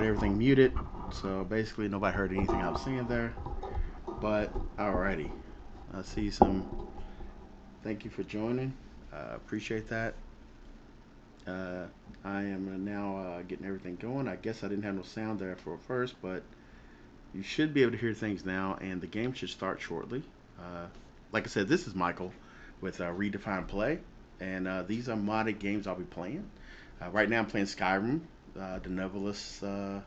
got everything muted, so basically nobody heard anything I was saying there. But alrighty, I see some. Thank you for joining. Appreciate that. Uh, I am now getting everything going. I guess I didn't have no sound there for first, but you should be able to hear things now, and the game should start shortly. Uh, like I said, this is Michael with Redefine Play, and these are modded games I'll be playing. Right now, I'm playing Skyrim, the Nolvus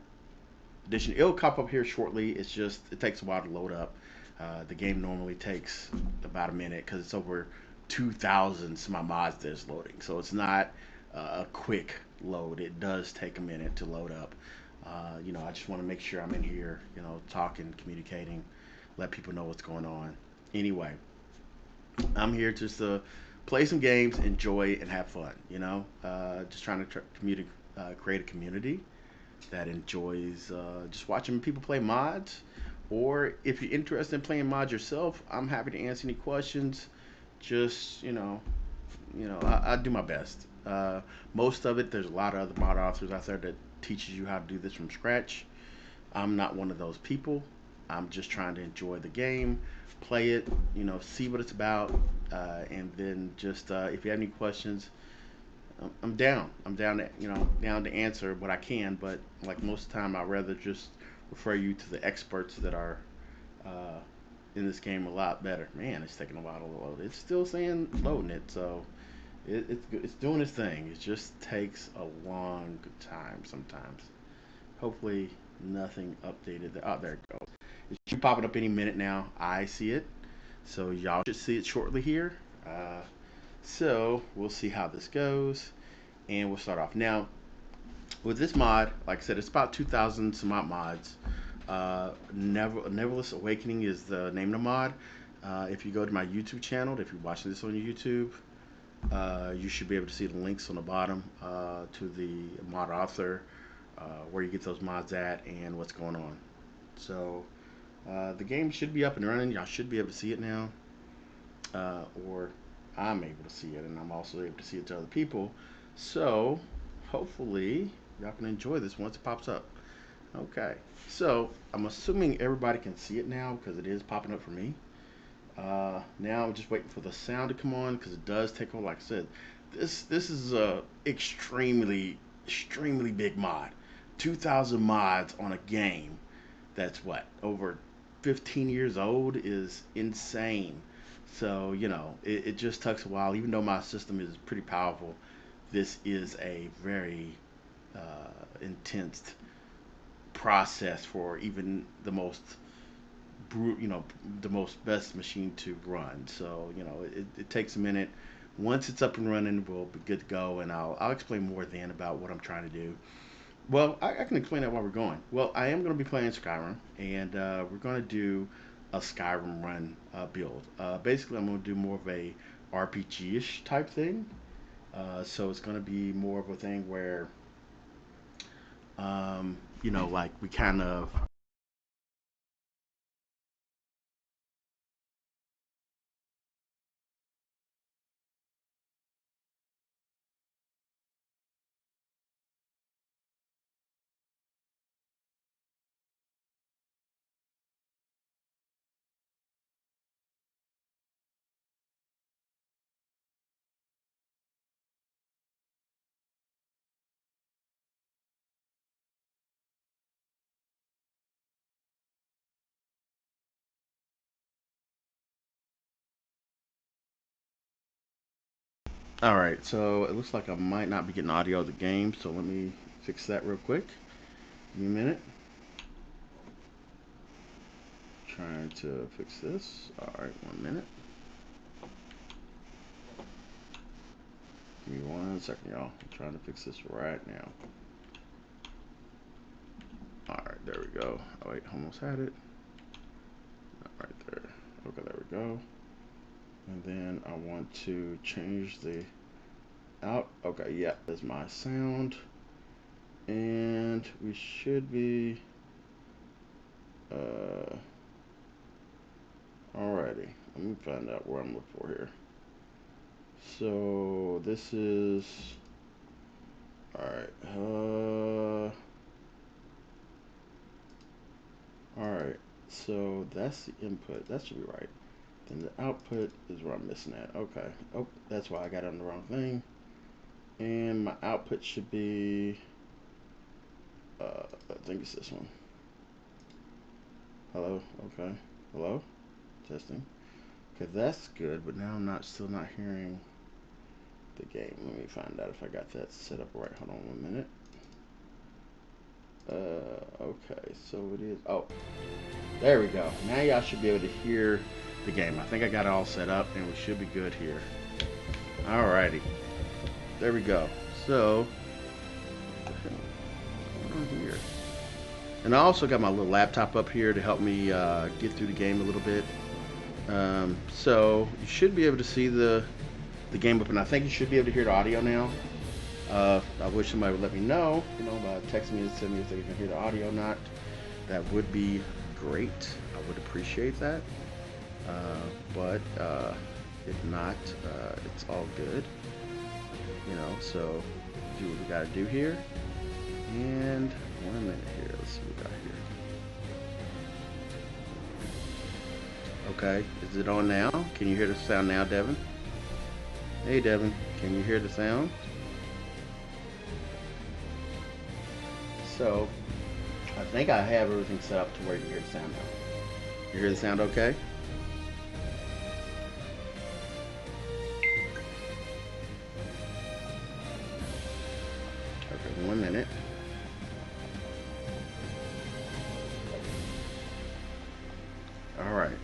edition. It'll pop up here shortly. It's just it takes a while to load up. The game normally takes about a minute because it's over 2,000 some mods that's loading, so it's not a quick load. It does take a minute to load up. I just want to make sure I'm in here, talking, communicating, let people know what's going on. Anyway, I'm here just to play some games, enjoy, and have fun. Just trying to create a community that enjoys just watching people play mods. Or if you're interested in playing mods yourself, I'm happy to answer any questions. Just I do my best. Most of it, there's a lot of other mod authors out there that teaches you how to do this from scratch. I'm not one of those people. I'm just trying to enjoy the game, play it, see what it's about, and then just if you have any questions, I'm down. I'm down to down to answer what I can. But like most of the time, I'd rather just refer you to the experts that are uh, in this game a lot better. Man, it's taking a while to load. It's still saying loading it, so it's doing its thing. It just takes a long time sometimes. Hopefully, nothing updated. Oh, there it goes. It should be popping up any minute now. I see it, so y'all should see it shortly here. Uh, so we'll see how this goes, and we'll start off now with this mod. Like I said, it's about 2,000 some odd mods. Nolvus Awakening is the name of the mod. If you go to my YouTube channel, if you're watching this on YouTube, you should be able to see the links on the bottom to the mod author, where you get those mods at, and what's going on. So the game should be up and running. Y'all should be able to see it now, or I'm able to see it, and I'm also able to see it to other people. So hopefully y'all can enjoy this once it pops up. Okay, so I'm assuming everybody can see it now because it is popping up for me. Now I'm just waiting for the sound to come on because it does take on. Like I said, this is a extremely big mod. 2,000 mods on a game that's what over 15 years old is insane. So it just takes a while. Even though my system is pretty powerful, this is a very intense process for even the most the most best machine to run. So it takes a minute. Once it's up and running, we'll be good to go, and I'll explain more then about what I'm trying to do. Well, I can explain that while we're going. Well, I am going to be playing Skyrim, and we're going to do a Skyrim run build. Basically, I'm going to do more of a RPG-ish type thing. So it's going to be more of a thing where, like we kind of. All right, so it looks like I might not be getting audio of the game, so let me fix that real quick. Give me a minute. Trying to fix this. All right, 1 minute. Give me 1 second, y'all. I'm trying to fix this right now. All right, there we go. Oh wait, almost had it. Right there. Okay, there we go. And then I want to change the out. Okay, yeah, that's my sound. And we should be alrighty. Let me find out where I'm looking for here. So this is alright. Alright, so that's the input. That should be right. Then the output is where I'm missing at. Okay. Oh, that's why I got on the wrong thing. And my output should be, I think it's this one. Hello? Okay. Hello? Testing. Okay, that's good, but now I'm still not hearing the game. Let me find out if I got that set up right. Hold on 1 minute. Okay, so it is. Oh, there we go. Now y'all should be able to hear the game. I think I got it all set up, and we should be good here. Alrighty, there we go. So, what the hell? What's going on here? And I also got my little laptop up here to help me get through the game a little bit. So you should be able to see the game up, and I think you should be able to hear the audio now. I wish somebody would let me know, by texting me and send me if they can hear the audio or not. That would be great. I would appreciate that. But if not, it's all good. So do what we gotta do here. And 1 minute here. Let's see what we got here. Okay, is it on now? Can you hear the sound now, Devin? Hey, Devin, can you hear the sound? So, I think I have everything set up to where you can hear the sound now. You hear the sound okay? Okay, 1 minute. Alright.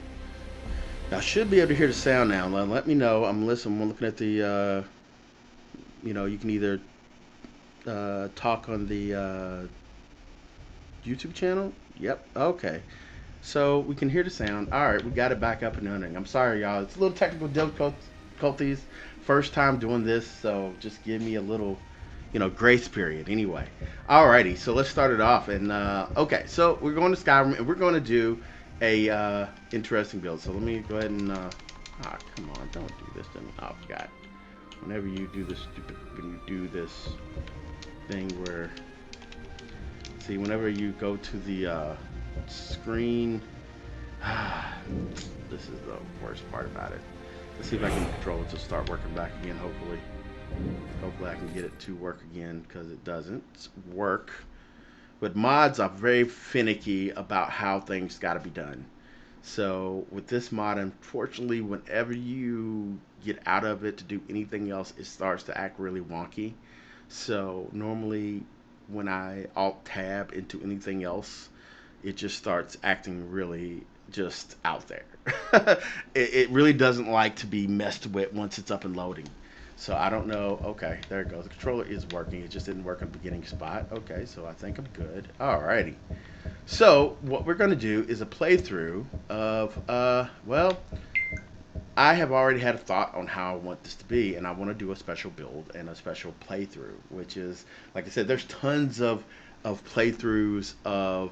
I should be able to hear the sound now. Let me know. I'm listening. I'm looking at the, you can either talk on the YouTube channel. Yep. Okay. So we can hear the sound. All right. We got it back up and running. I'm sorry, y'all. It's a little technical difficulties. First time doing this, so just give me a little, grace period. Anyway. Alrighty. So let's start it off. And okay. So we're going to Skyrim, and we're going to do a interesting build. So let me go ahead and come on, don't do this to me. Oh God. Whenever you do this when you do this thing where, see, whenever you go to the screen, this is the worst part about it. Let's see if I can control it to start working back again. Hopefully I can get it to work again, because it doesn't work. But mods are very finicky about how things got to be done. So with this mod, unfortunately, whenever you get out of it to do anything else, it starts to act really wonky. So normally when I alt tab into anything else, it just starts acting really just out there. it really doesn't like to be messed with once it's up and loading. So I don't know. Okay, there it goes. The controller is working. It just didn't work in the beginning spot. Okay, so I think I'm good. Alrighty. So what we're going to do is a playthrough of, well, I have already had a thought on how I want this to be, and I want to do a special build and a special playthrough, which is, like I said, there's tons of playthroughs of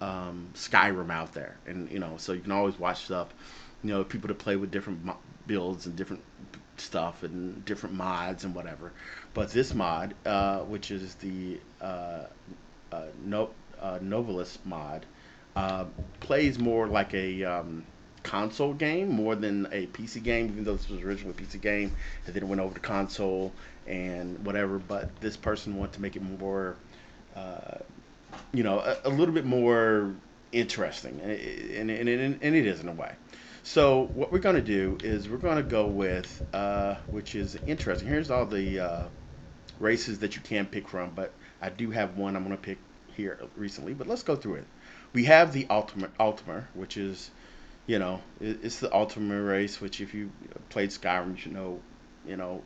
Skyrim out there, and so you can always watch stuff, people to play with different builds and different stuff and different mods and whatever. But this mod, which is the Nolvus mod, plays more like a console game more than a PC game, even though this was originally a PC game and then it went over to console and whatever. But this person wanted to make it more, a little bit more interesting, and it is in a way. So what we're going to do is we're going to go with, which is interesting. Here's all the races that you can pick from, but I do have one I'm going to pick here recently. But let's go through it. We have the Ultima, which is, it's the Ultima race, which if you played Skyrim, you should know,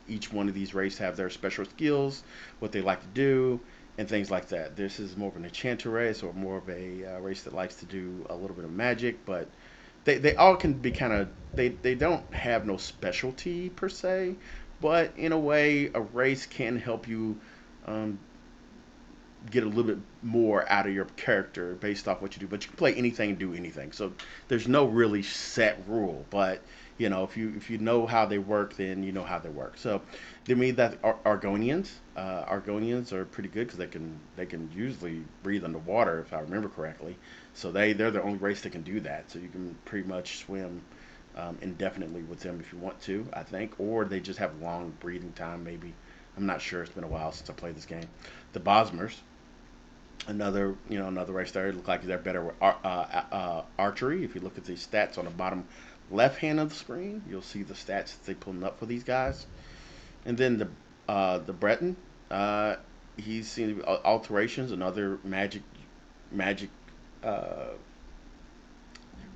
each one of these races have their special skills, what they like to do, and things like that. This is more of an enchanter race, or more of a race that likes to do a little bit of magic, but they all can be kind of, they don't have no specialty per se, but in a way, a race can help you get a little bit more out of your character based off what you do. But you can play anything and do anything. So there's no really set rule. But if you know how they work, then you know how they work. So then we that Argonians. Argonians are pretty good because they can usually breathe underwater, if I remember correctly. So they're the only race that can do that. So you can pretty much swim indefinitely with them if you want to, I think, or they just have long breathing time. Maybe I'm not sure. It's been a while since I played this game. The Bosmers, another race there. Look like they're better with archery. If you look at the stats on the bottom left hand of the screen, you'll see the stats that they pulling up for these guys. And then the Breton, uh, he's seen alterations, another magic uh,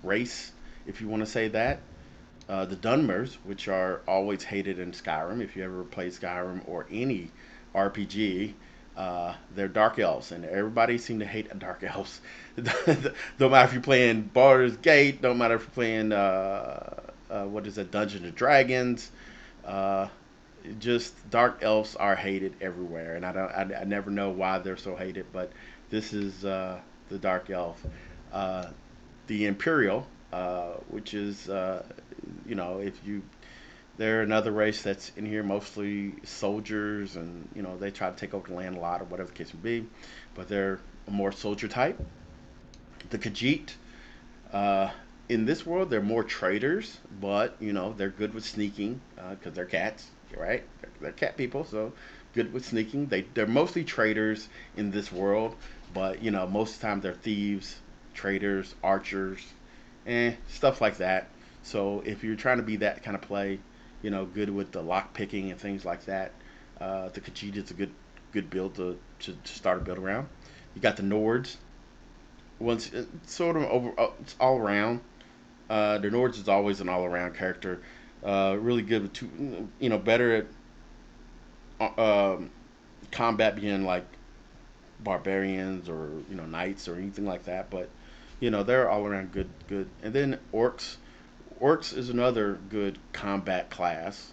race, if you want to say that. The Dunmers, which are always hated in Skyrim, if you ever played Skyrim or any RPG, they're dark elves, and everybody seems to hate dark elves. Don't matter if you're playing Baldur's Gate, don't matter if you're playing what is it, Dungeons and Dragons. Uh, just dark elves are hated everywhere, and I never know why they're so hated, but this is the dark elf. Uh, the Imperial, which is if you they're another race that's in here, mostly soldiers, and they try to take over the land a lot, or whatever the case may be, but they're a more soldier type. The Khajiit, uh, in this world, they're more traders, but they're good with sneaking because they're cats, right? They're cat people, so good with sneaking. They're mostly traders in this world, but most of the time they're thieves, traders, archers, stuff like that. So if you're trying to be that kind of play, good with the lock picking and things like that, the Khajiit is a good build to start a build around. You got the Nords. Once it's sort of over, it's all around. The Nords is always an all around character. Really good with two, better at combat, being like barbarians or knights or anything like that. But they're all around good. And then orcs. Orcs is another good combat class.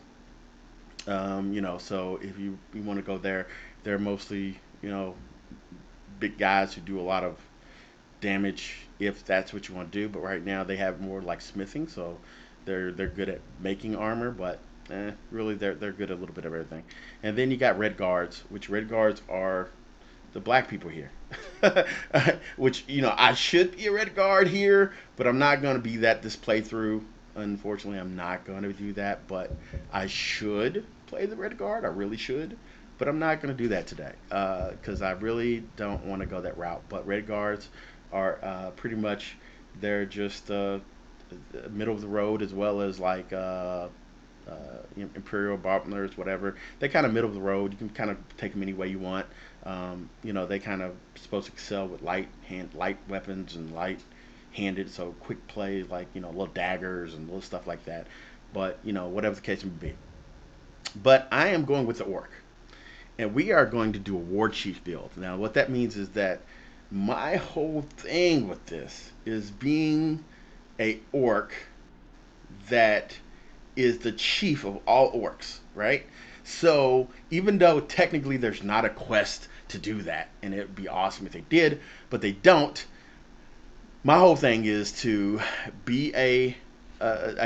So if you want to go there, they're mostly big guys who do a lot of damage if that's what you want to do. But right now they have more like smithing, so they're good at making armor, but really they're good at a little bit of everything. And then you got red guards, which red guards are the black people here. Which I should be a red guard here, but I'm not going to be that this playthrough. Unfortunately, I'm not going to do that, but I should play the red guard. I really should, but I'm not going to do that today because I really don't want to go that route. But red guards are pretty much they're just middle of the road, as well as like Imperial Bottlers, whatever. They kind of middle of the road. You can kind of take them any way you want. They kind of supposed to excel with light weapons and light handed, so quick play like little daggers and little stuff like that. But whatever the case may be. But I am going with the orc, and we are going to do a Warchief build. Now, what that means is that my whole thing with this is being a orc that is the chief of all orcs, right? So even though technically there's not a quest to do that, and it would be awesome if they did, but they don't. My whole thing is to be I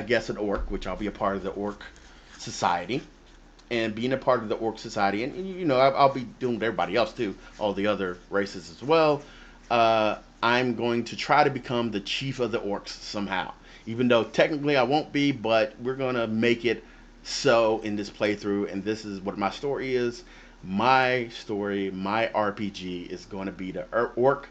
guess, an orc, which I'll be a part of the orc society, and being a part of the orc society, and I'll be doing with everybody else too, all the other races as well. I'm going to try to become the chief of the orcs somehow, even though technically I won't be, but we're gonna make it so in this playthrough, and this is what my story is. My story, my RPG is going to be the orc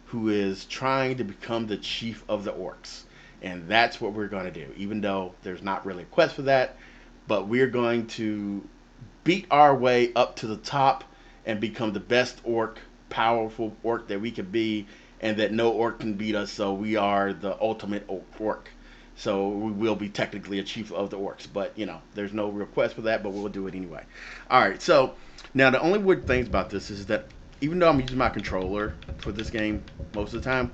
who is trying to become the chief of the orcs. And that's what we're going to do, even though there's not really a quest for that. But we're going to beat our way up to the top and become the best orc, powerful orc that we can be, and that no orc can beat us. So we are the ultimate orc. So we will be technically a chief of the orcs. But, there's no real quest for that, but we'll do it anyway. All right, so now the only weird things about this is that even though I'm using my controller for this game most of the time,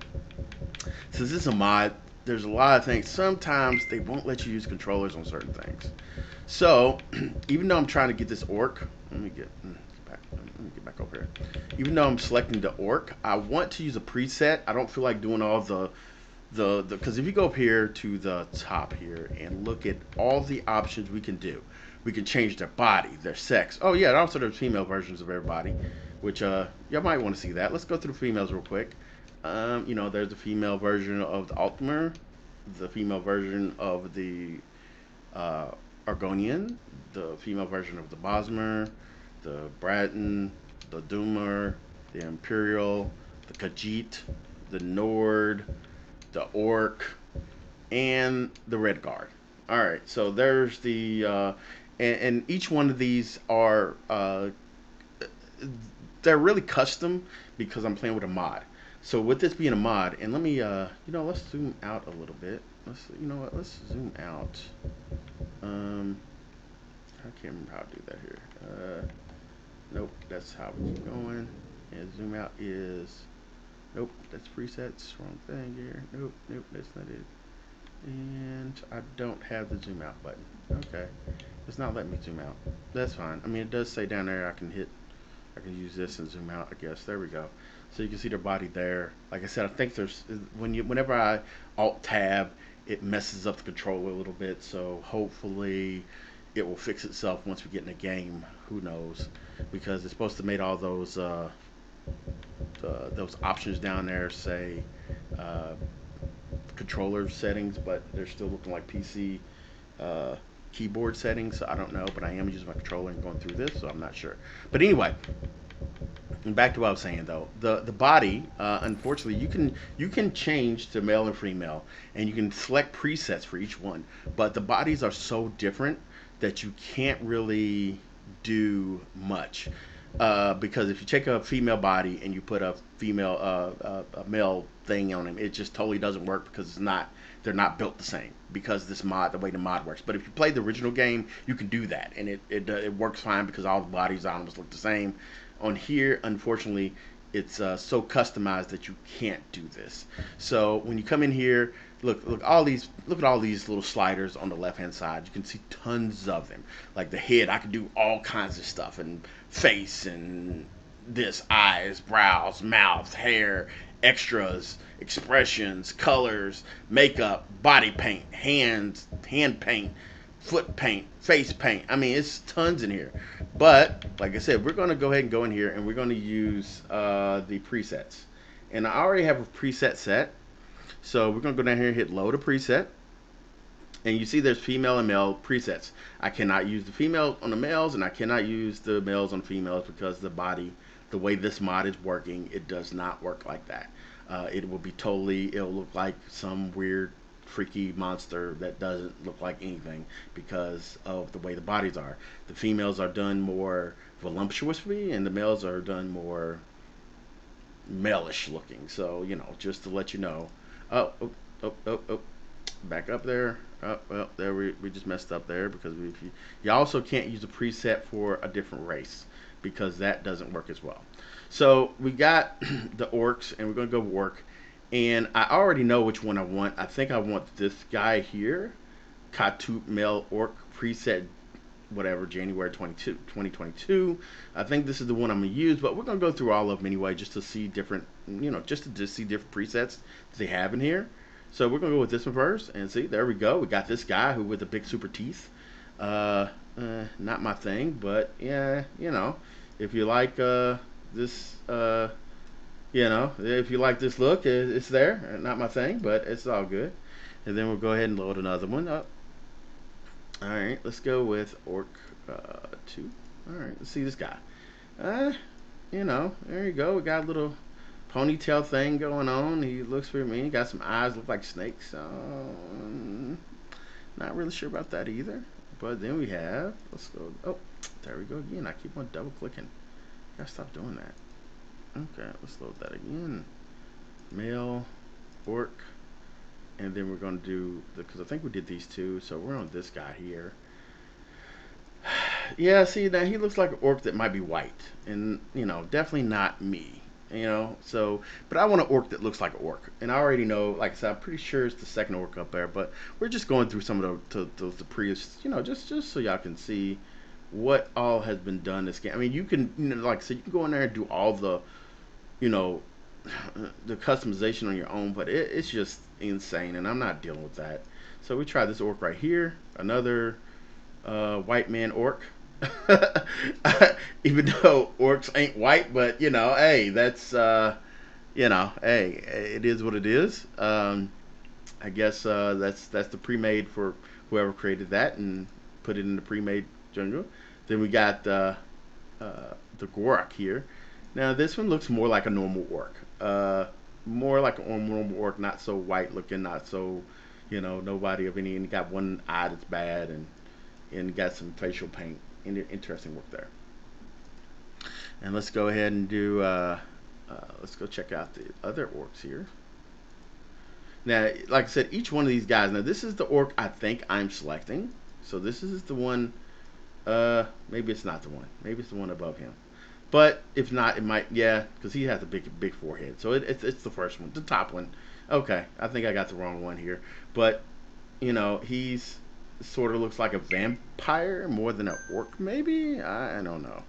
since this is a mod, there's a lot of things. Sometimes they won't let you use controllers on certain things. So even though I'm trying to get this orc, let me get back over here. Even though I'm selecting the orc, I want to use a preset. I don't feel like doing all the because if you go up here to the top here and look at all the options we can do, we can change their body, their sex. Oh yeah, and also there's female versions of everybody, which y'all might want to see that. Let's go through the females real quick. There's the female version of the Altmer, the female version of the uh, Argonian, the female version of the Bosmer, the Bratton, the Doomer, the Imperial, the Khajiit, the Nord, the Orc, and the Red Guard. All right, so there's and each one of these are they're really custom because I'm playing with a mod. So with this being a mod, and let me let's zoom out a little bit. Let's zoom out. Um, I can't remember how to do that here. Nope, that's how we keep going. And zoom out is nope, that's presets. Wrong thing here. Nope, nope, that's not it. And I don't have the zoom out button. Okay, it's not letting me zoom out. That's fine. I mean, it does say down there I can use this and zoom out, I guess. There we go. So you can see their body there. Like I said, I think there's whenever I alt tab, it messes up the controller a little bit. So hopefully it will fix itself once we get in the game. Who knows? Because it's supposed to make all those options down there say uh, controller settings, but they're still looking like PC uh, keyboard settings. So I don't know, but I am using my controller and going through this, so I'm not sure. But anyway, and back to what I was saying though, the body, unfortunately, you can change to male and female, and you can select presets for each one. But the bodies are so different that you can't really do much. Because if you take a female body and you put a male thing on him, it just totally doesn't work because they're not built the same because the way the mod works. But if you play the original game, you can do that, and it works fine because all the bodies on them look the same. On here, unfortunately, it's so customized that you can't do this. So when you come in here, look at all these little sliders on the left hand side. You can see tons of them. Like the head, I can do all kinds of stuff, and face, and this eyes, brows, mouth, hair, extras, expressions, colors, makeup, body paint, hands, hand paint, foot paint, face paint. I mean, it's tons in here. But like I said, we're going to go ahead and go in here, and we're going to use the presets. And I already have a preset set. So we're going to go down here and hit load a preset. And you see there's female and male presets. I cannot use the female on the males, and I cannot use the males on females because the way this mod is working, it does not work like that. It'll look like some weird freaky monster that doesn't look like anything because of the way the bodies are. The females are done more voluptuously, and the males are done more malish looking. So, just to let you know. Oh, oh, oh, oh, oh. Back up there. Oh, well, there we just messed up there because you also can't use a preset for a different race because that doesn't work as well. So we got the orcs, and we're going to go work. And I already know which one I want. I think I want this guy here, Katut Male Orc preset, whatever, January 2022. I think this is the one I'm going to use, but we're going to go through all of them anyway just to see different, just to see different presets that they have in here. So we're going to go with this one first, and see, there we go. We got this guy who with the big super teeth. Not my thing, but yeah, if you like this, if you like this look, it's there. Not my thing, but it's all good. And then we'll go ahead and load another one up. All right, let's go with Orc 2. All right, let's see this guy. There you go. We got a little ponytail thing going on. He looks pretty mean. He got some eyes, look like snakes. Not really sure about that either. But then we have, let's go. Oh, there we go again. I keep on double clicking. Gotta stop doing that. Okay, let's load that again. Male, orc, and then we're gonna do because I think we did these two. So we're on this guy here. Yeah, see now he looks like an orc that might be white, and definitely not me. So but I want an orc that looks like an orc, and I already know, like I said, I'm pretty sure it's the second orc up there, but we're just going through some of the previous, just so y'all can see what all has been done this game. I mean, you can, like I said, you can go in there and do all the, the customization on your own, but it's just insane, and I'm not dealing with that. So we tried this orc right here, another white man orc. Even though orcs ain't white, but hey, that's hey, it is what it is. I guess that's the pre-made for whoever created that and put it in the pre-made jungle. Then we got the Gorak here. Now this one looks more like a normal orc. More like a normal orc, not so white looking, not so nobody of any. And got one eye that's bad, and got some facial paint. Interesting work there. And let's go ahead and do. Let's go check out the other orcs here. Now, like I said, each one of these guys. Now, this is the orc I think I'm selecting. So this is the one. Maybe it's not the one. Maybe it's the one above him. But if not, it might. Yeah, because he has a big forehead. So it's the first one, the top one. Okay, I think I got the wrong one here. But he's sort of looks like a vampire more than an orc. Maybe I don't know.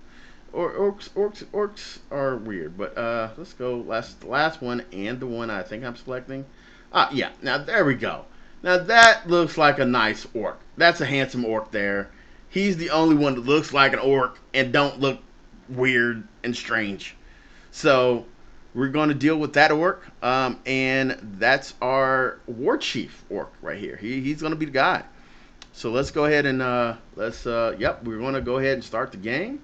Orcs are weird. But let's go the last one and the one I think I'm selecting. Yeah. Now there we go. Now that looks like a nice orc. That's a handsome orc there. He's the only one that looks like an orc and don't look weird and strange. So we're going to deal with that orc, and that's our Warchief orc right here. He's going to be the guy. So let's go ahead and we're going to go ahead and start the game.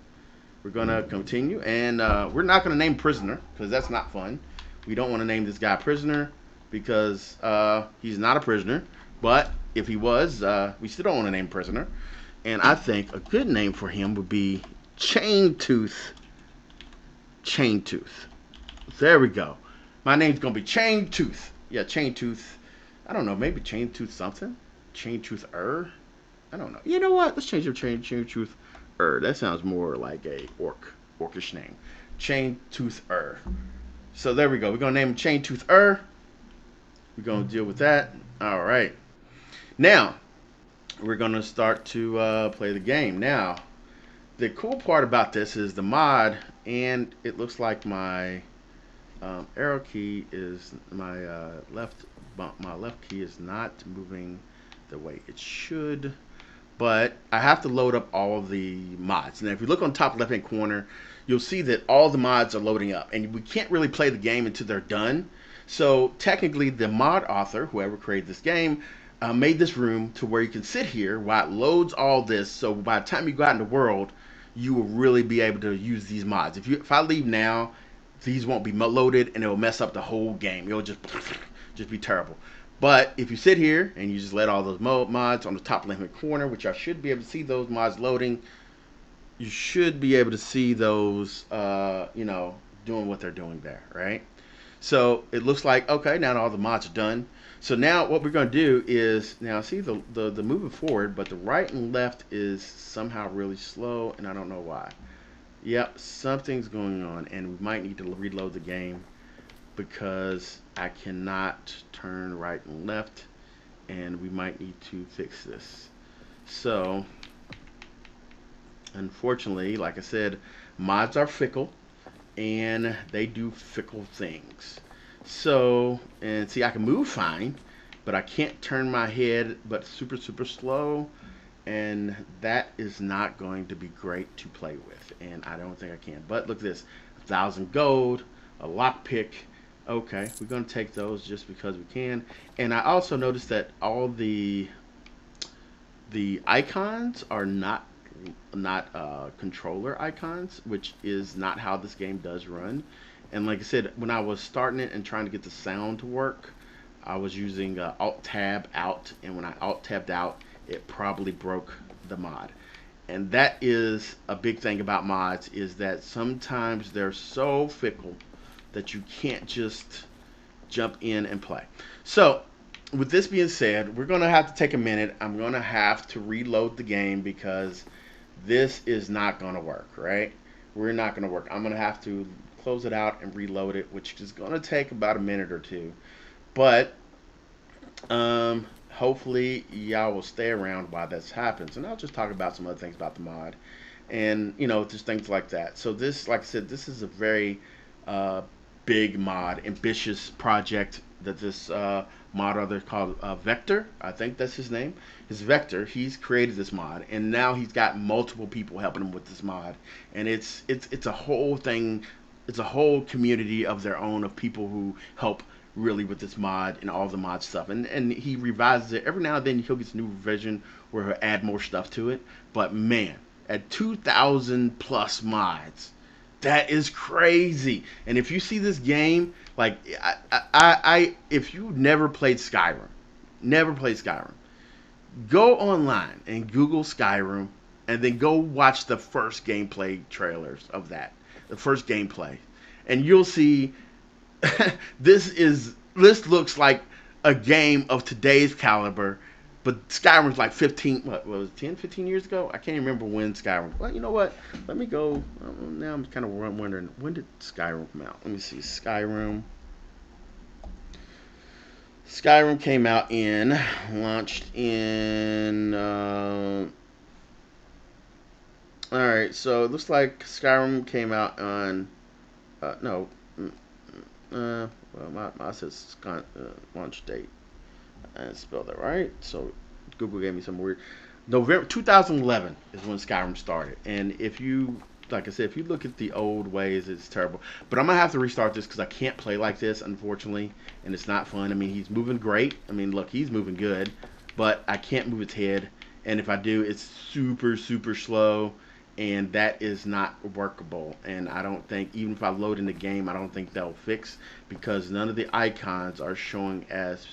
We're going to continue, and we're not going to name prisoner because that's not fun. We don't want to name this guy prisoner because he's not a prisoner. But if he was, we still don't want to name prisoner. And I think a good name for him would be Chain Tooth. Chain Tooth. There we go. My name's going to be Chain Tooth. Yeah, Chain Tooth. I don't know. Maybe Chain Tooth something? Chain Tooth I don't know. You know what? Let's change your Chain Tooth That sounds more like a orcish name. Chain Tooth So there we go. We're going to name him Chain Tooth We're going to deal with that. All right. Now, we're going to start to play the game. Now, the cool part about this is the mod, and it looks like my arrow key is my left key is not moving the way it should, but I have to load up all of the mods. Now, if you look on the top left hand corner, you'll see that all the mods are loading up, and we can't really play the game until they're done. So technically, the mod author, whoever created this game, made this room to where you can sit here while it loads all this. So by the time you go out in the world, you will really be able to use these mods. If I leave now, these won't be loaded, and it will mess up the whole game. It'll just be terrible. But if you sit here and you just let all those mods on the top left hand corner, which I should be able to see those mods loading, you should be able to see those, doing what they're doing there, right? So it looks like, okay, now all the mods are done. So now what we're going to do is, now see the moving forward, but the right and left is somehow really slow, and I don't know why. Yep, something's going on, and we might need to reload the game because I cannot turn right and left, and we might need to fix this. So, unfortunately, like I said, mods are fickle, and they do fickle things. So, and see, I can move fine, but I can't turn my head but super slow, and that is not going to be great to play with, and I don't think I can. But look at this, 1,000 gold, a lockpick. Okay, we're going to take those just because we can. And I also noticed that all the icons are not controller icons, which is not how this game does run. And like I said, when I was starting it and trying to get the sound to work, I was using Alt-Tab out, and when I Alt-Tabbed out, it probably broke the mod. And that is a big thing about mods, is that sometimes they're so fickle that you can't just jump in and play. So, with this being said, we're going to have to take a minute. I'm going to have to reload the game because this is not going to work, right? We're not going to work. I'm going to have to close it out and reload it, which is going to take about a minute or two. But hopefully y'all will stay around while this happens, and I'll just talk about some other things about the mod, and just things like that. So this, like I said, this is a very big mod, ambitious project that this mod author called Vector. I think that's his name. His Vector. He's created this mod, and now he's got multiple people helping him with this mod, and it's a whole thing. It's a whole community of their own of people who help really with this mod and all the mod stuff. And he revises it every now and then. He'll get a new revision where he'll add more stuff to it. But man, at 2,000 plus mods, that is crazy. And if you see this game, like if you never played Skyrim, go online and Google Skyrim, and then go watch the first gameplay trailers of that, the first gameplay, and you'll see this looks like a game of today's caliber, but Skyrim's like 15, what was it, 10, 15 years ago? I can't remember when Skyrim. Well, you know what? Let me go. Now I'm kind of wondering, when did Skyrim come out? Let me see. Skyrim came out launched in. All right, so it looks like Skyrim came out on. No. Well, my says launch date. I didn't spell that right, so Google gave me some weird. November 2011 is when Skyrim started, and if you, like I said, if you look at the old ways, it's terrible. But I'm gonna have to restart this because I can't play like this, unfortunately, and it's not fun. I mean, he's moving great. I mean, look, he's moving good, but I can't move his head, and if I do, it's super super slow, and that is not workable. And I don't think, even if I load in the game, I don't think that'll fix, because none of the icons are showing as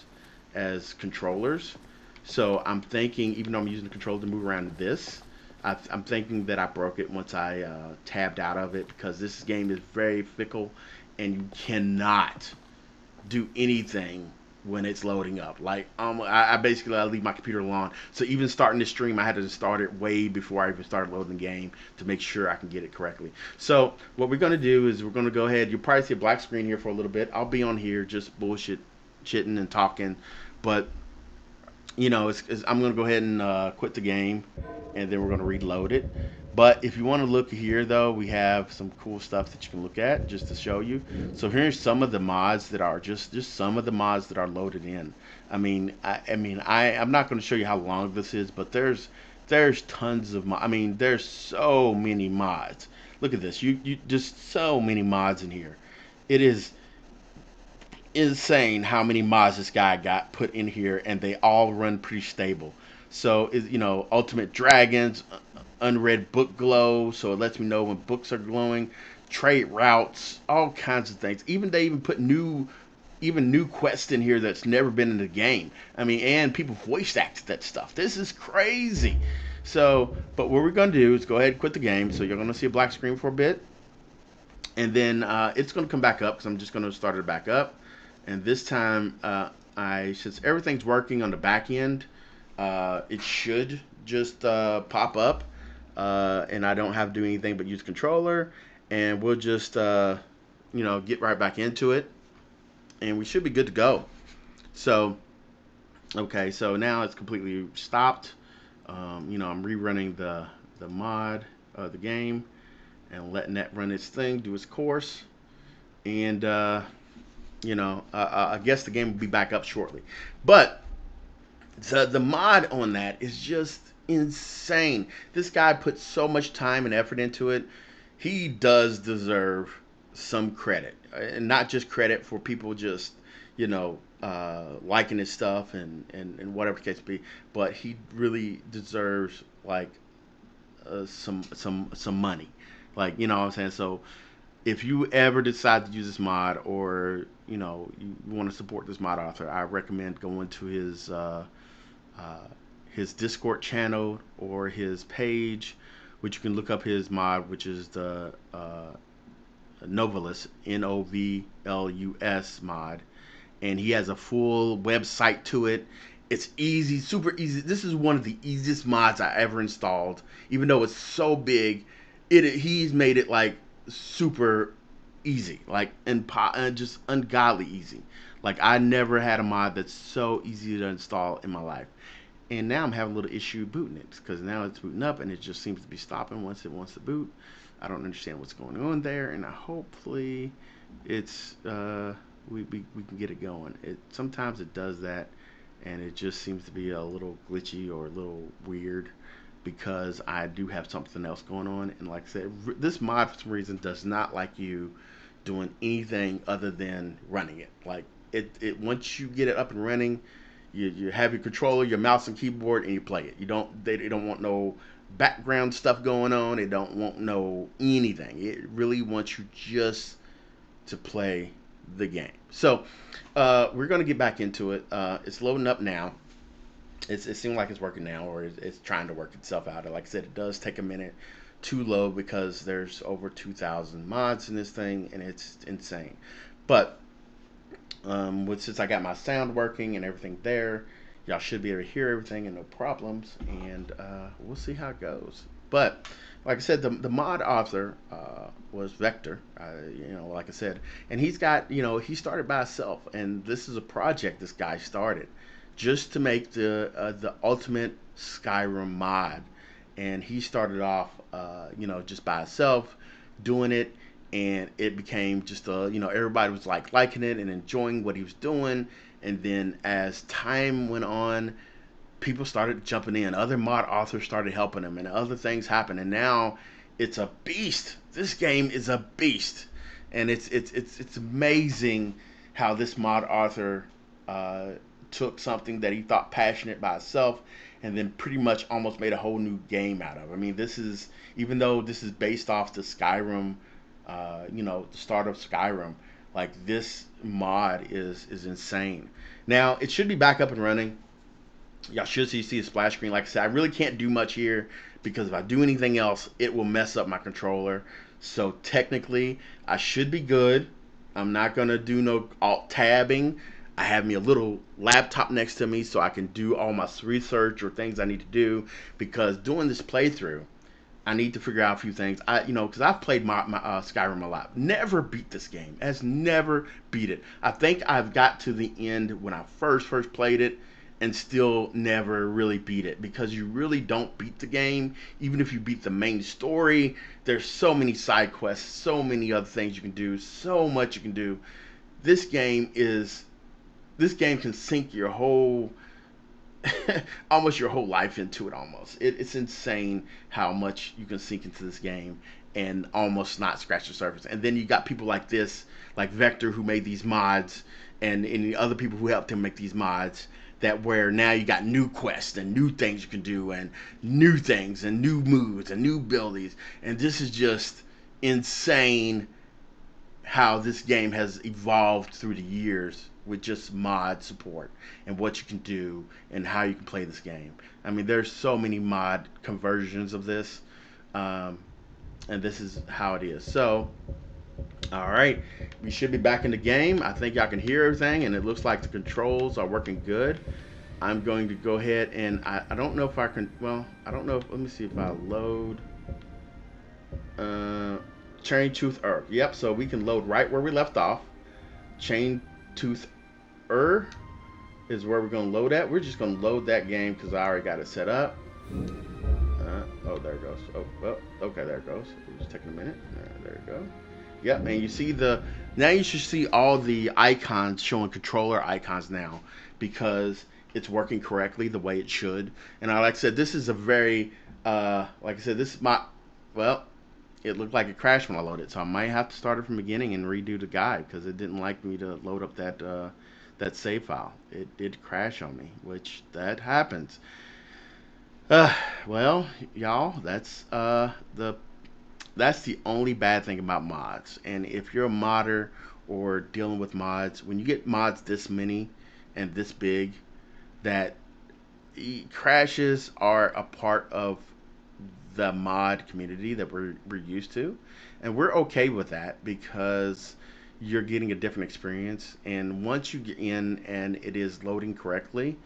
controllers. So I'm thinking, even though I'm using the controller to move around this, I'm thinking that I broke it once I tabbed out of it, because this game is very fickle, and you cannot do anything when it's loading up. Like I basically I leave my computer alone. So even starting this stream, I had to start it way before I even started loading the game to make sure I can get it correctly. So what we're gonna do is we're gonna go ahead. You'll probably see a black screen here for a little bit. I'll be on here just chitting and talking, but I'm going to go ahead and quit the game, and then we're going to reload it. But if you want to look here, though, we have some cool stuff that you can look at just to show you. So here's some of the mods that are just some of the mods that are loaded in. I'm not going to show you how long this is, but there's tons of mods. I mean, there's so many mods. Look at this. You just so many mods in here. It is insane how many mods this guy got put in here, and they all run pretty stable. So ultimate dragons, unread book glow, so it lets me know when books are glowing, trade routes, all kinds of things. They even put new quests in here that's never been in the game. I mean, and people voice acted that stuff. This is crazy. So, but what we're gonna do is go ahead and quit the game. So you're gonna see a black screen for a bit, and then it's gonna come back up, because I'm just gonna start it back up. And this time, since everything's working on the back end, it should just pop up, and I don't have to do anything but use controller, and we'll just get right back into it, and we should be good to go. So, okay, so now it's completely stopped. I'm rerunning the mod of the game and letting that run its thing, do its course, and I guess the game will be back up shortly. But the mod on that is just insane. This guy put so much time and effort into it. He does deserve some credit, and not just credit for people just liking his stuff and whatever the case be, but he really deserves like some money, like, what I'm saying. So if you ever decide to use this mod, or you want to support this mod author, I recommend going to his Discord channel or his page, which you can look up his mod, which is the Novulus, Novlus mod, and he has a full website to it. It's easy, super easy. This is one of the easiest mods I ever installed, even though it's so big. He's made it like super easy, like, and just ungodly easy. Like, I never had a mod that's so easy to install in my life. And now I'm having a little issue booting it, because now it's booting up and it just seems to be stopping once it wants to boot. I don't understand what's going on there, and hopefully it's we can get it going. It sometimes it does that, and it just seems to be a little glitchy or a little weird because I do have something else going on. And like I said, this mod for some reason does not like you doing anything other than running it. Like it once you get it up and running, you have your controller, your mouse and keyboard, and you play it. They don't want no background stuff going on. They don't want no anything. It really wants you just to play the game. So we're going to get back into it. It's loading up now. It seems like it's working now, or it's trying to work itself out. Like I said, it does take a minute to load because there's over 2,000 mods in this thing, and it's insane. But since I got my sound working and everything there, y'all should be able to hear everything and no problems. And we'll see how it goes. But like I said, the mod author was Vector. Like I said, and he's got he started by himself, and this is a project this guy started just to make the ultimate Skyrim mod. And he started off, just by himself doing it, and it became just everybody was like liking it and enjoying what he was doing. And then as time went on, people started jumping in. Other mod authors started helping him, and other things happened. And now it's a beast. This game is a beast, and it's amazing how this mod author took something that he thought passionate by itself, and then pretty much almost made a whole new game out of. I mean, this is even though this is based off the Skyrim, the start of Skyrim. Like this mod is insane. Now it should be back up and running. Y'all should see a splash screen. Like I said, I really can't do much here because if I do anything else, it will mess up my controller. So technically, I should be good. I'm not gonna do no alt tabbing. I have me a little laptop next to me so I can do all my research or things I need to do, because doing this playthrough, I need to figure out a few things. Because I've played my Skyrim a lot. Never beat this game. Has never beat it. I think I've got to the end when I first played it, and still never really beat it, because you really don't beat the game even if you beat the main story. There's so many side quests, so many other things you can do, so much you can do. This game is this game can sink your whole almost your whole life into it. It's insane how much you can sink into this game and almost not scratch the surface. And then you got people like this, like Vector, who made these mods, and the other people who helped him make these mods, that where now you got new quests and new things you can do and new things and new moves and new abilities. And this is just insane how this game has evolved through the years with just mod support and what you can do and how you can play this game. I mean, there's so many mod conversions of this, and this is how it is. So, all right, we should be back in the game. I think y'all can hear everything, and it looks like the controls are working good. I'm going to go ahead and I don't know if I can. Well, I don't know. Let me see if I load. Chain Tooth Earth. Yep, so we can load right where we left off. Chain Tooth Earth is where we're going to load at. We're just going to load that game because I already got it set up. Oh, there it goes. Oh, well, okay, there it goes. It's taking a minute. There you go. Yep, and you see now you should see all the icons showing controller icons now, because it's working correctly the way it should. And like I said, this is a very, this is well, it looked like it crashed when I loaded it, so I might have to start it from the beginning and redo the guide, because it didn't like me to load up that save file. It did crash on me, which that happens. Well, y'all, that's the only bad thing about mods. And if you're a modder or dealing with mods, when you get mods this many and this big, that crashes are a part of the mod community that we're used to, and we're okay with that because you're getting a different experience. And once you get in and it is loading correctly,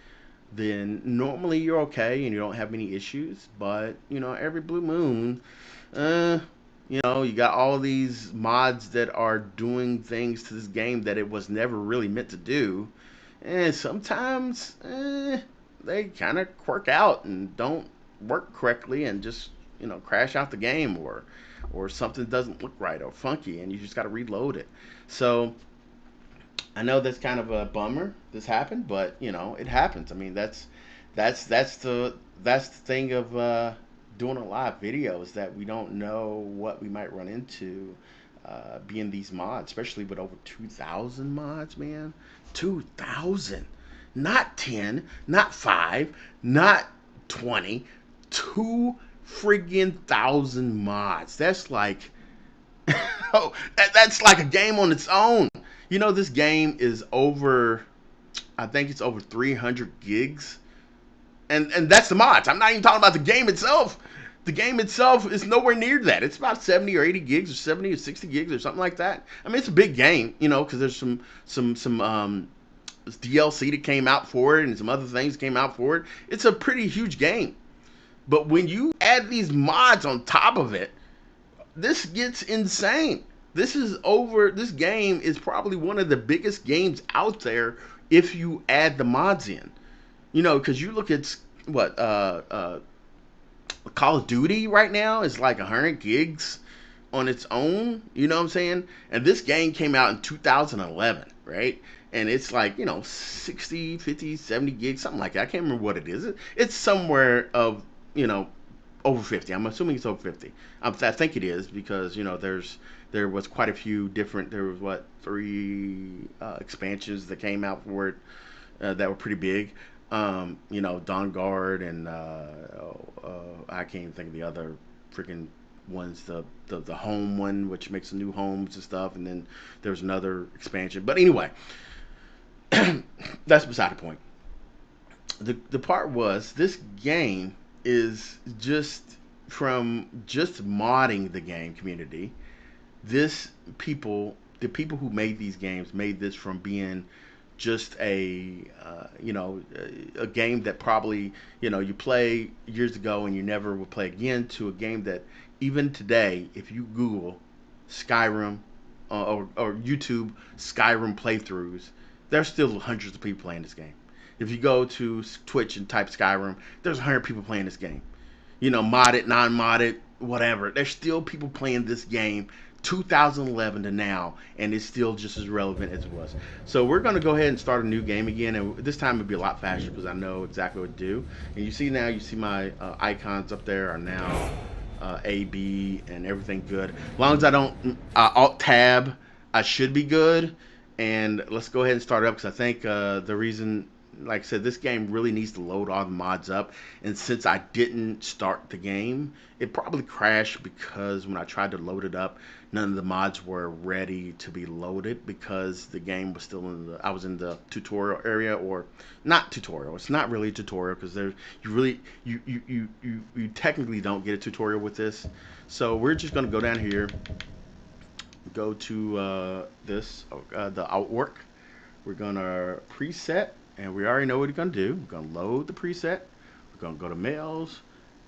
then normally you're okay and you don't have many issues. But every blue moon, you got all these mods that are doing things to this game that it was never really meant to do, and sometimes they kind of quirk out and don't work correctly and just crash out the game, or or something doesn't look right or funky, and you just got to reload it. So I know that's kind of a bummer this happened, but you know it happens. I mean that's the thing of doing a live video is that we don't know what we might run into being these mods, especially with over 2,000 mods, man. 2,000, not 10, not 5, not 20, two friggin' thousand mods. That's like oh, that's like a game on its own. You know, this game is over. I think it's over 300 gigs, and that's the mods. I'm not even talking about the game itself. The game itself is nowhere near that. It's about 70 or 80 gigs, or 70 or 60 gigs, or something like that. I mean, it's a big game, you know, because there's some DLC that came out for it, and some other things came out for it. It's a pretty huge game. But when you add these mods on top of it, this gets insane. This game is probably one of the biggest games out there if you add the mods in. You know, because you look at what Call of Duty right now is like 100 gigs on its own. You know what I'm saying? And this game came out in 2011, right? And it's like, you know, 60, 50, 70 gigs, something like that. I can't remember what it is. It's somewhere of, you know, over 50. I'm assuming it's over 50. I think it is because, you know, there was quite a few different, there was what, 3 expansions that came out for it that were pretty big. You know, Dawn Guard and I can't even think of the other freaking ones. The home one, which makes the new homes and stuff, and then there's another expansion. But anyway, that's beside the point. The part was this game is just from just modding the game community. The people who made these games made this from being just a game that probably you play years ago and you never will play again, to a game that even today, if you Google Skyrim or YouTube Skyrim playthroughs, there's still hundreds of people playing this game. If you go to Twitch and type Skyrim, there's 100 people playing this game. You know, modded, non-modded, whatever. There's still people playing this game 2011 to now, and it's still just as relevant as it was. So we're going to go ahead and start a new game again, and this time it'll be a lot faster because I know exactly what to do. And you see my icons up there are now A, B, and everything good. As long as I don't Alt-Tab, I should be good. And let's go ahead and start it up because I think the reason, like I said, this game really needs to load all the mods up. And since I didn't start the game, it probably crashed because when I tried to load it up, none of the mods were ready to be loaded because the game was still I was in the tutorial area, or not tutorial. It's not really a tutorial because you technically don't get a tutorial with this. So we're just going to go down here, go to the artwork. We're going to preset. And we already know what we're going to do. We're going to load the preset. We're going to go to mails.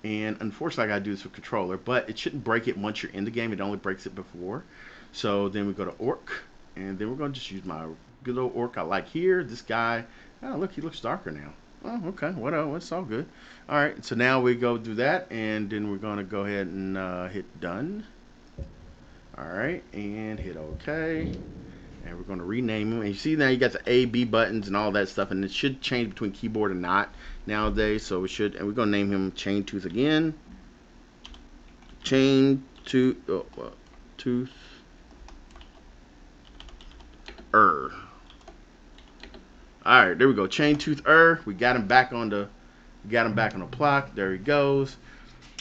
And unfortunately, I got to do this with controller. But it shouldn't break it once you're in the game. It only breaks it before. So then we go to orc. And then we're going to just use my good old orc I like here. This guy. Oh, look, he looks darker now. Oh, okay. Whatever. It's all good. All right. So now we go do that. And then we're going to go ahead and hit done. All right. And hit OK. And we're going to rename them. And you see now you got the A, B buttons and all that stuff. And it should change between keyboard and not nowadays. So we should. And we're going to name him Chain Tooth again. Chain Tooth. Tooth. Alright, there we go. Chain Tooth. We got him back on the block. There he goes.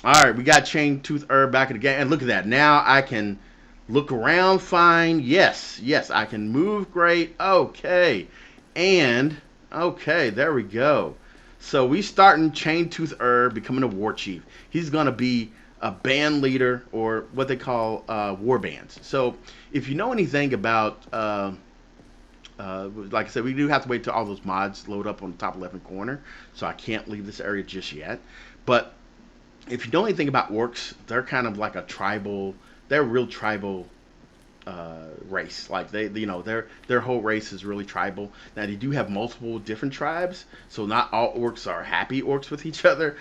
Alright, we got Chain Tooth back in the game. And look at that. Now I can look around fine. Yes, I can move great. Okay. And, okay, there we go. So we starting Chain Tooth becoming a Warchief. He's going to be a band leader, or what they call war bands. So if you know anything about, like I said, we do have to wait till all those mods load up on the top left-hand corner. So I can't leave this area just yet. But if you know anything about orcs, they're kind of like a tribal. They're a real tribal race. Like their whole race is really tribal. Now they do have multiple different tribes, so not all orcs are happy orcs with each other.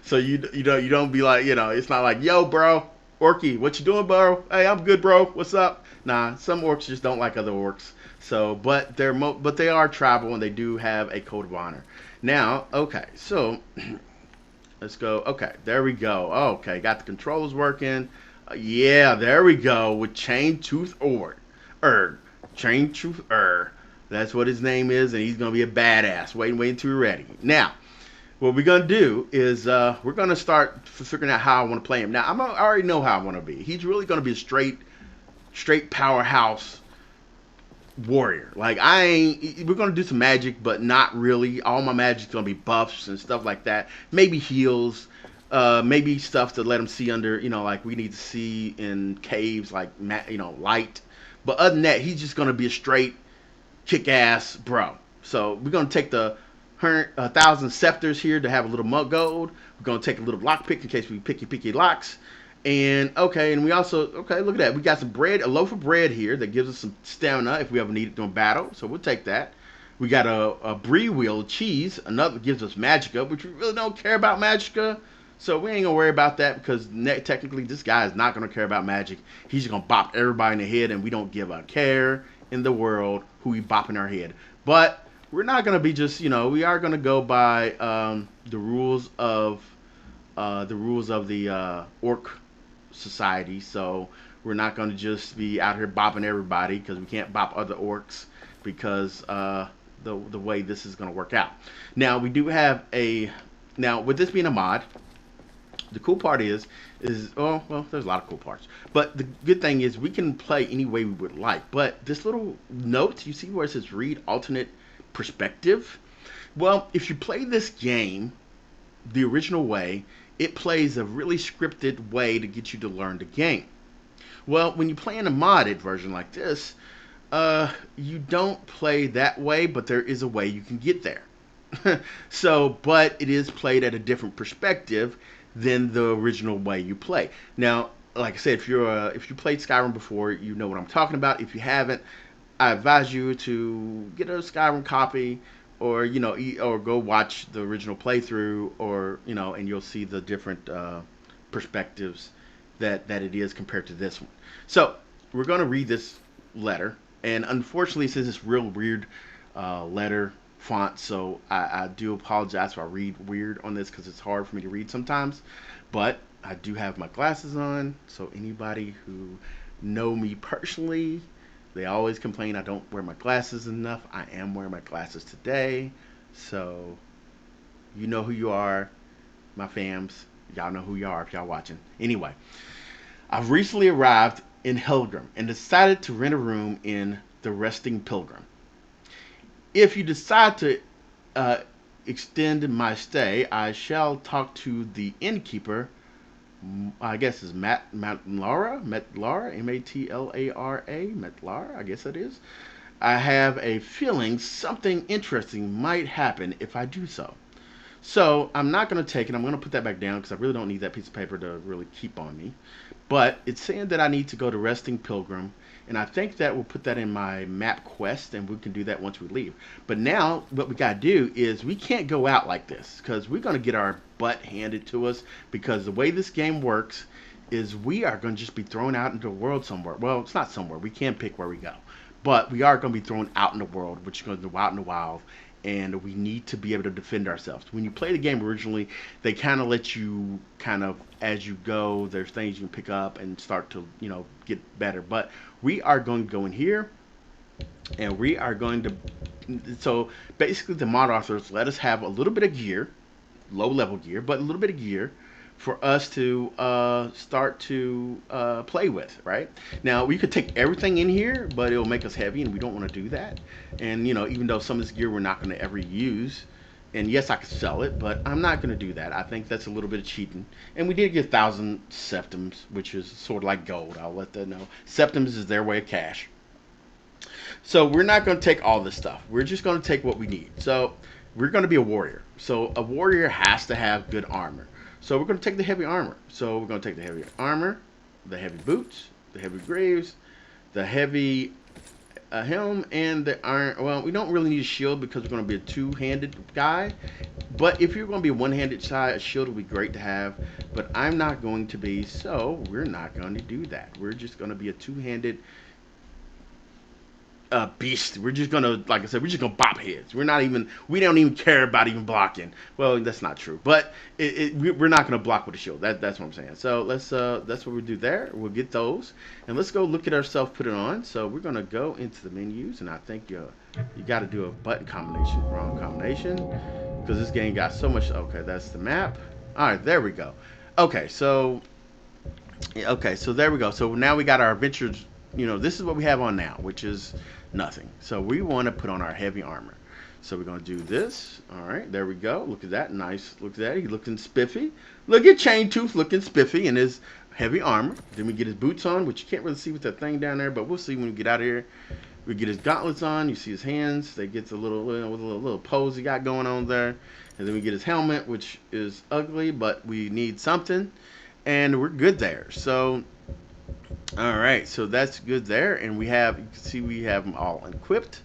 So you don't be like, it's not like, yo bro, Orky, what you doing, bro? Hey, I'm good, bro. What's up? Nah, some orcs just don't like other orcs. So, but but they are tribal and they do have a code of honor. Now, okay, so let's go. Okay, there we go. Okay, got the controls working. Yeah, there we go with Chain Tooth Er, Chain Tooth That's what his name is, and he's gonna be a badass. Wait until you're ready. Now, what we're gonna do is we're gonna start figuring out how I want to play him. Now, I already know how I want to be. He's really gonna be a straight powerhouse warrior. Like we're gonna do some magic, but not really. All my magic's gonna be buffs and stuff like that. Maybe heals, maybe stuff to let him see under. Like we need to see in caves, like light. But other than that, he's just gonna be a straight kick-ass bro. So we're gonna take the 1,000 scepters here to have a little mug gold. We're gonna take a little lockpick in case we picky locks. And okay, and we also look at that. We got some bread, a loaf of bread here that gives us some stamina if we ever need it during battle. So we'll take that. We got a brie wheel of cheese, another gives us magicka, which we really don't care about magicka. So we ain't gonna worry about that because technically this guy is not gonna care about magic. He's just gonna bop everybody in the head, and we don't give a care in the world who we bop in our head. But we're not gonna be just we are gonna go by the rules of the orc society. So we're not going to just be out here bopping everybody because we can't bop other orcs because the way this is going to work out. Now we do have with this being a mod, the cool part is there's a lot of cool parts, but the good thing is we can play any way we would like. But this little note you see where it says read alternate perspective, well, if you play this game the original way, it plays a really scripted way to get you to learn the game. Well, when you play in a modded version like this, you don't play that way, but there is a way you can get there. But it is played at a different perspective than the original way you play. Now, like I said, if you played Skyrim before, you know what I'm talking about. If you haven't, I advise you to get a Skyrim copy, or or go watch the original playthrough, or and you'll see the different perspectives that it is compared to this one. So we're going to read this letter, and unfortunately, since it's real weird letter font, so I do apologize if I read weird on this because it's hard for me to read sometimes. But I do have my glasses on, so anybody who know me personally, they always complain I don't wear my glasses enough. I am wearing my glasses today. So, you know who you are, my fams. Y'all know who you are if y'all watching. Anyway, I've recently arrived in Helgrim and decided to rent a room in the Resting Pilgrim. If you decide to extend my stay, I shall talk to the innkeeper. I guess it's Matlara, Matlara, Matlara, I guess it is. I have a feeling something interesting might happen if I do so. So I'm not going to take it. I'm going to put that back down because I really don't need that piece of paper to really keep on me. But it's saying that I need to go to Resting Pilgrim, and I think that we'll put that in my map quest, and we can do that once we leave. But now what we got to do is we can't go out like this because we're going to get our butt handed to us, because the way this game works is we are going to just be thrown out into the world somewhere. Well, it's not somewhere. We can pick where we go. But we are going to be thrown out in the world, which is going to go out in the wild, and we need to be able to defend ourselves. When you play the game originally, they kind of let you as you go, there's things you can pick up and start to, get better. But we are going to go in here, and we are going to, so basically the mod authors let us have a little bit of gear, low level gear, but a little bit of gear for us to start to play with, right? Now, we could take everything in here, but it'll make us heavy, and we don't want to do that. And, even though some of this gear we're not going to ever use, and yes, I could sell it, but I'm not going to do that. I think that's a little bit of cheating. And we did get 1,000 septims, which is sort of like gold. I'll let them know. Septims is their way of cash. So we're not going to take all this stuff. We're just going to take what we need. So we're going to be a warrior. So a warrior has to have good armor. So we're going to take the heavy armor. So we're going to take the heavy armor, the heavy boots, the heavy greaves, the heavy helm, and the iron. Well, we don't really need a shield because we're going to be a two-handed guy. But if you're going to be a one-handed side, a shield would be great to have. But I'm not going to be, so we're not going to do that. We're just going to be a two-handed beast. We're just gonna, like I said, we're just gonna bop heads. We don't even care about even blocking. Well, that's not true, but we're not gonna block with a shield. That's what I'm saying. So that's what we do there. We'll get those, and let's go look at ourselves, put it on. So we're gonna go into the menus, and I think you got to do a button combination, wrong combination, because this game got so much. Okay, that's the map. All right, there we go. Okay, so there we go. So now we got our adventures. This is what we have on now, which is nothing. So we want to put on our heavy armor. So we're going to do this. All right, there we go. Look at that. Nice. Look at that. He's looking spiffy. Look at Chain Tooth looking spiffy in his heavy armor. Then we get his boots on, which you can't really see with that thing down there, but we'll see when we get out of here. We get his gauntlets on. You see his hands. They get the little pose he got going on there. And then we get his helmet, which is ugly, but we need something. And we're good there. So all right, so that's good there, and you can see we have them all equipped,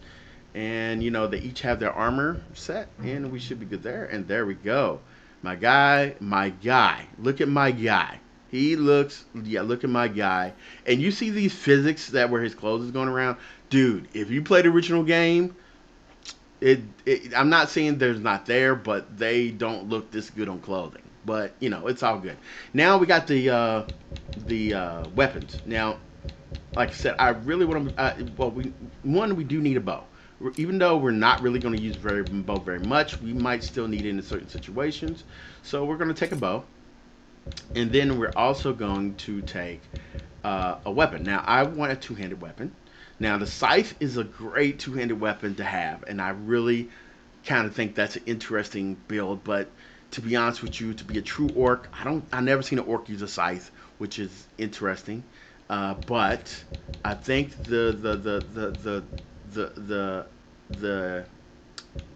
and they each have their armor set, and we should be good there. And there we go, my guy. Look at my guy. Look at my guy. And you see these physics that where his clothes is going around, dude. If you play the original game, I'm not saying there's not there, but they don't look this good on clothing. But it's all good. Now we got the weapons. Now, like I said, I really want to. We do need a bow. Even though we're not really going to use bow very much, we might still need it in certain situations. So we're going to take a bow, and then we're also going to take a weapon. Now I want a two-handed weapon. Now the scythe is a great two-handed weapon to have, and I really kind of think that's an interesting build, but to be honest with you, to be a true orc, I never seen an orc use a scythe, which is interesting. But I think the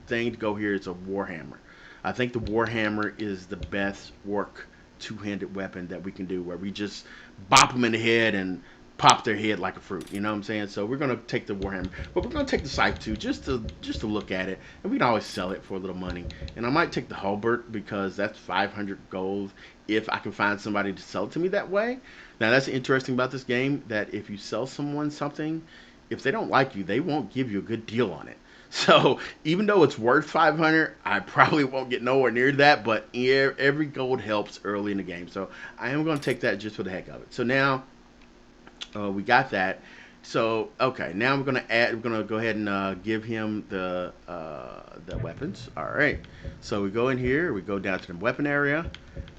thing to go here is a warhammer. I think the warhammer is the best orc two-handed weapon that we can do, where we just bop them in the head and pop their head like a fruit. You know what I'm saying? So we're gonna take the warhammer, but we're gonna take the scythe too, just to look at it, and we can always sell it for a little money. And I might take the halberd because that's 500 gold if I can find somebody to sell it to me that way. Now that's interesting about this game, that if you sell someone something, if they don't like you, they won't give you a good deal on it. So even though it's worth 500, I probably won't get nowhere near that. But every gold helps early in the game, so I am going to take that just for the heck of it. So now. We got that. So okay, now we're gonna go ahead and give him the weapons. All right. So we go in here. We go down to the weapon area,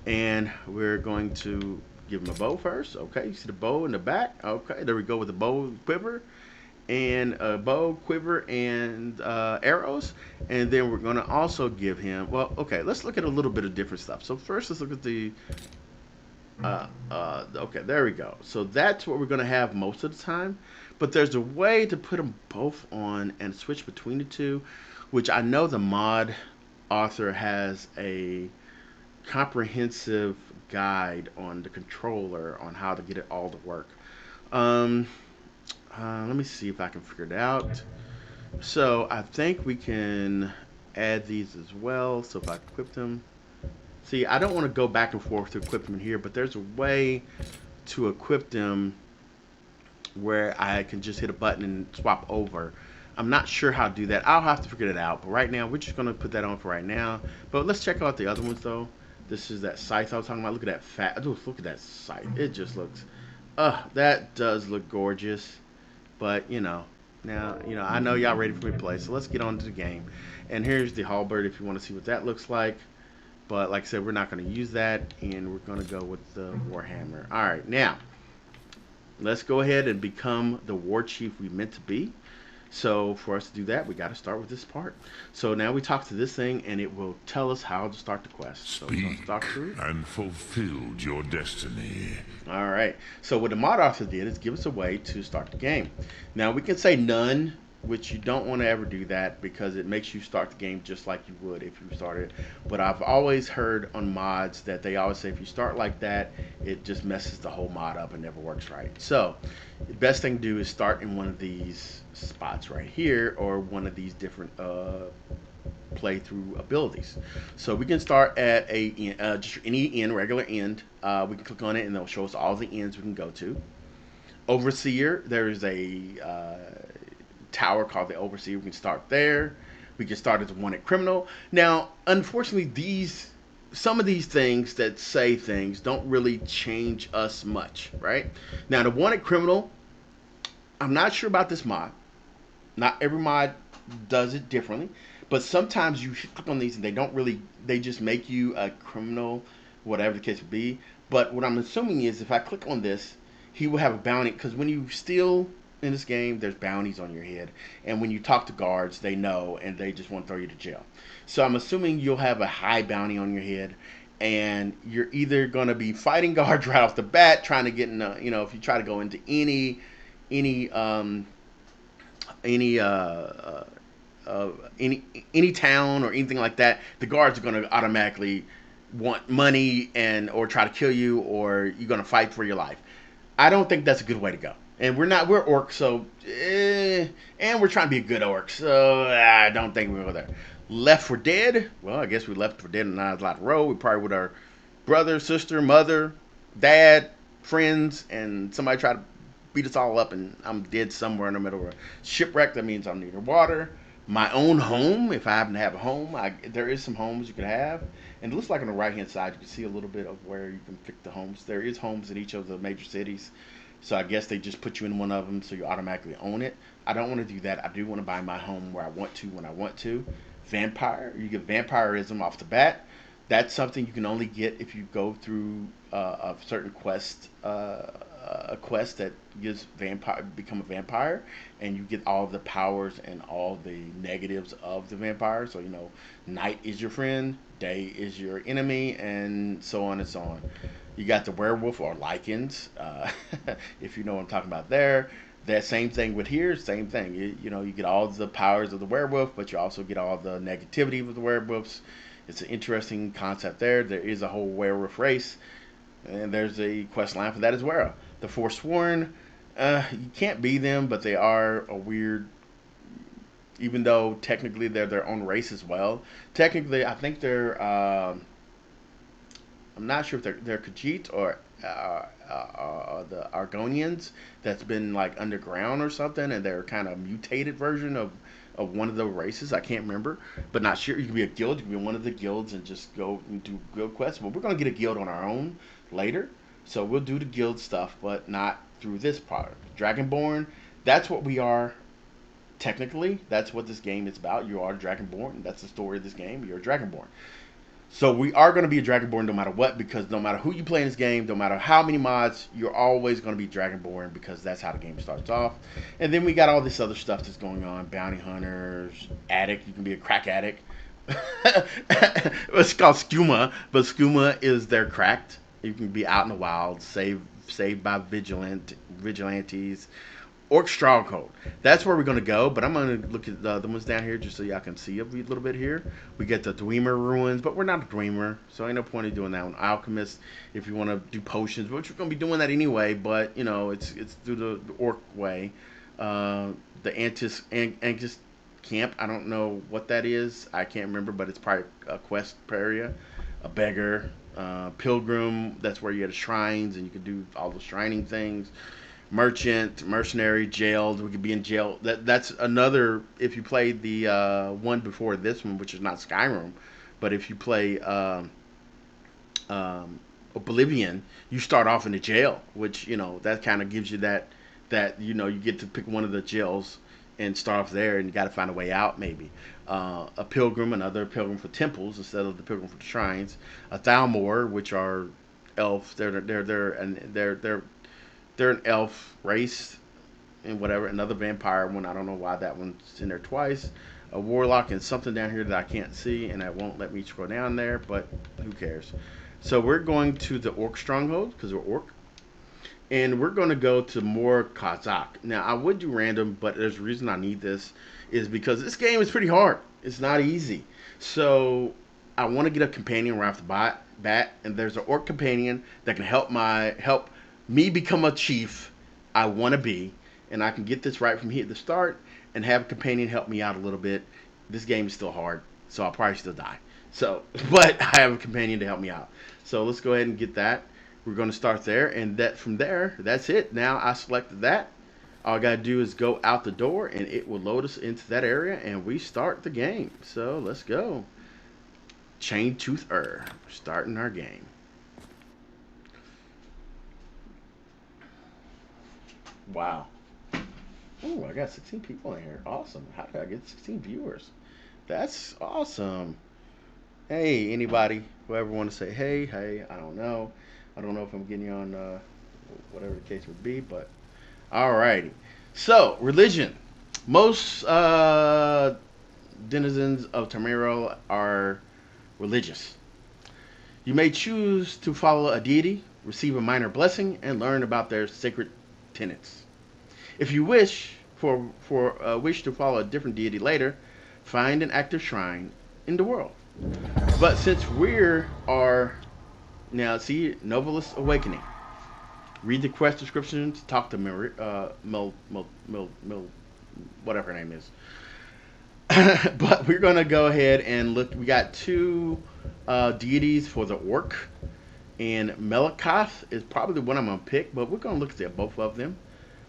and we're going to give him a bow first. Okay, you see the bow in the back. Okay, there we go with the bow, quiver, and arrows. And then we're gonna also give him. Well, okay, let's look at a little bit of different stuff. So first, let's look at the okay, there we go. So that's what we're going to have most of the time. But there's a way to put them both on and switch between the two, which I know the mod author has a comprehensive guide on the controller on how to get it all to work. Let me see if I can figure it out. So I think we can add these as well. So if I equip them. See, I don't want to go back and forth to equip them here, but there's a way to equip them where I can just hit a button and swap over. I'm not sure how to do that. I'll have to figure it out. But right now, we're just going to put that on for right now. But let's check out the other ones, though. This is that scythe I was talking about. Look at that fat. Look at that scythe. It just looks... that does look gorgeous. But, now, I know y'all ready for me to play. So let's get on to the game. And here's the halberd if you want to see what that looks like. But like I said, we're not going to use that, and we're going to go with the warhammer. All right, now, let's go ahead and become the Warchief we meant to be. So for us to do that, we got to start with this part. So now we talk to this thing, and it will tell us how to start the quest. So we're going to start through. And fulfilled your destiny. All right. So what the mod author did is give us a way to start the game. Now we can say none, which you don't want to ever do that because it makes you start the game just like you would if you started. But I've always heard on mods that they always say if you start like that, it just messes the whole mod up and never works right. So the best thing to do is start in one of these spots right here, or one of these different playthrough abilities. So we can start at just any end, regular end. We can click on it and it'll show us all the ends we can go to. Overseer, there is a tower called the Overseer. We can start there. We can start as a wanted criminal. Now, unfortunately, some of these things that say things don't really change us much, right? Now, the wanted criminal, I'm not sure about this mod. Not every mod does it differently, but sometimes you click on these and they just make you a criminal, whatever the case would be. But what I'm assuming is if I click on this, he will have a bounty, because when you steal in this game, there's bounties on your head, and when you talk to guards, they know and they just want to throw you to jail. So I'm assuming you'll have a high bounty on your head, and you're either going to be fighting guards right off the bat, trying to get in, if you try to go into any any any town or anything like that, the guards are going to automatically want money and or try to kill you, or you're going to fight for your life. I don't think that's a good way to go. And we're orcs, so and we're trying to be a good orc, so I don't think we'll go there. Left for Dead. Well, I guess we left for dead on a lot of road. We probably with our brother, sister, mother, dad, friends, and somebody tried to beat us all up, and I'm dead somewhere in the middle of a shipwreck. That means I'm needing water. My own home, if I happen to have a home. There is some homes you can have. And it looks like on the right-hand side, you can see a little bit of where you can pick the homes. There is homes in each of the major cities. So I guess they just put you in one of them so you automatically own it. I don't want to do that. I do want to buy my home where I want to when I want to. Vampire. You get vampirism off the bat. That's something you can only get if you go through a certain quest, a quest that gives become a vampire, and you get all the powers and all the negatives of the vampire. So night is your friend, day is your enemy, and so on and so on. You got the werewolf or lichens, if you know what I'm talking about there. That same thing with here, same thing. You get all the powers of the werewolf, but you also get all the negativity of the werewolves. It's an interesting concept there. There is a whole werewolf race, and there's a quest line for that as well. The Forsworn, you can't be them, but they are a weird, even though technically they're their own race as well. Technically, I think they're, I'm not sure if they're Khajiit or the Argonians that's been like underground or something, and they're kind of mutated version of one of the races. I can't remember, but not sure. You can be a guild. You can be one of the guilds and just go and do guild quests. But we're gonna get a guild on our own later, so we'll do the guild stuff, but not through this product. Dragonborn. That's what we are. Technically, that's what this game is about. You are Dragonborn. That's the story of this game. You're a Dragonborn. So we are going to be a Dragonborn no matter what, because no matter who you play in this game, no matter how many mods, you're always going to be Dragonborn, because that's how the game starts off. And then we got all this other stuff that's going on. Bounty hunters, addict. You can be a crack addict. It's called Skuma, but Skuma is they're cracked. You can be out in the wild, saved by vigilantes. Orc Stronghold. That's where we're going to go, but I'm going to look at the ones down here just so y'all can see a little bit here. We get the Dwemer Ruins, but we're not a Dwemer, so ain't no point in doing that one. Alchemist, if you want to do potions, which we're going to be doing that anyway, but, it's through the Orc way. The Antis Camp, I don't know what that is. I can't remember, but it's probably a quest area. A Beggar. Pilgrim, that's where you had shrines, and you can do all the shrining things. Merchant, mercenary, jailed. We could be in jail. That's another. If you played the one before this one, which is not Skyrim, but if you play Oblivion, you start off in the jail, which that kind of gives you that you get to pick one of the jails and start off there, and you got to find a way out. Maybe a pilgrim, another pilgrim for temples instead of the pilgrim for the shrines. A Thalmor, which are elves. They're an elf race and whatever. Another vampire one. I don't know why that one's in there twice. A warlock and something down here that I can't see, and that won't let me scroll down there, but who cares. So we're going to the Orc Stronghold because we're Orc. And we're going to go to more Kazakh. Now, I would do random, but there's a reason I need this is because this game is pretty hard. It's not easy. So I want to get a companion right off the bat, and there's an Orc companion that can help me become a chief I want to be, and I can get this right from here at the start and have a companion help me out a little bit. This game is still hard. So I'll probably still die. So, but I have a companion to help me out. So let's go ahead and get that. We're going to start there, and that from there, that's it. Now I selected that. All I gotta do is go out the door, and it will load us into that area, and we start the game. So let's go. Chain Tooth starting our game. Wow. Oh, I got 16 people in here. Awesome. How did I get 16 viewers? That's awesome. Hey, anybody, whoever want to say hey, I don't know. I don't know if I'm getting you on whatever the case would be, but alrighty. So, religion. Most denizens of Tamero are religious. You may choose to follow a deity, receive a minor blessing, and learn about their sacred tenets. If you wish to follow a different deity later, find an active shrine in the world. But since we are now, see, Nolvus Awakening. Read the quest description to talk to whatever her name is. But we're gonna go ahead and look. We got two deities for the orc, and Melikoth is probably the one I'm gonna pick. But we're gonna look at both of them.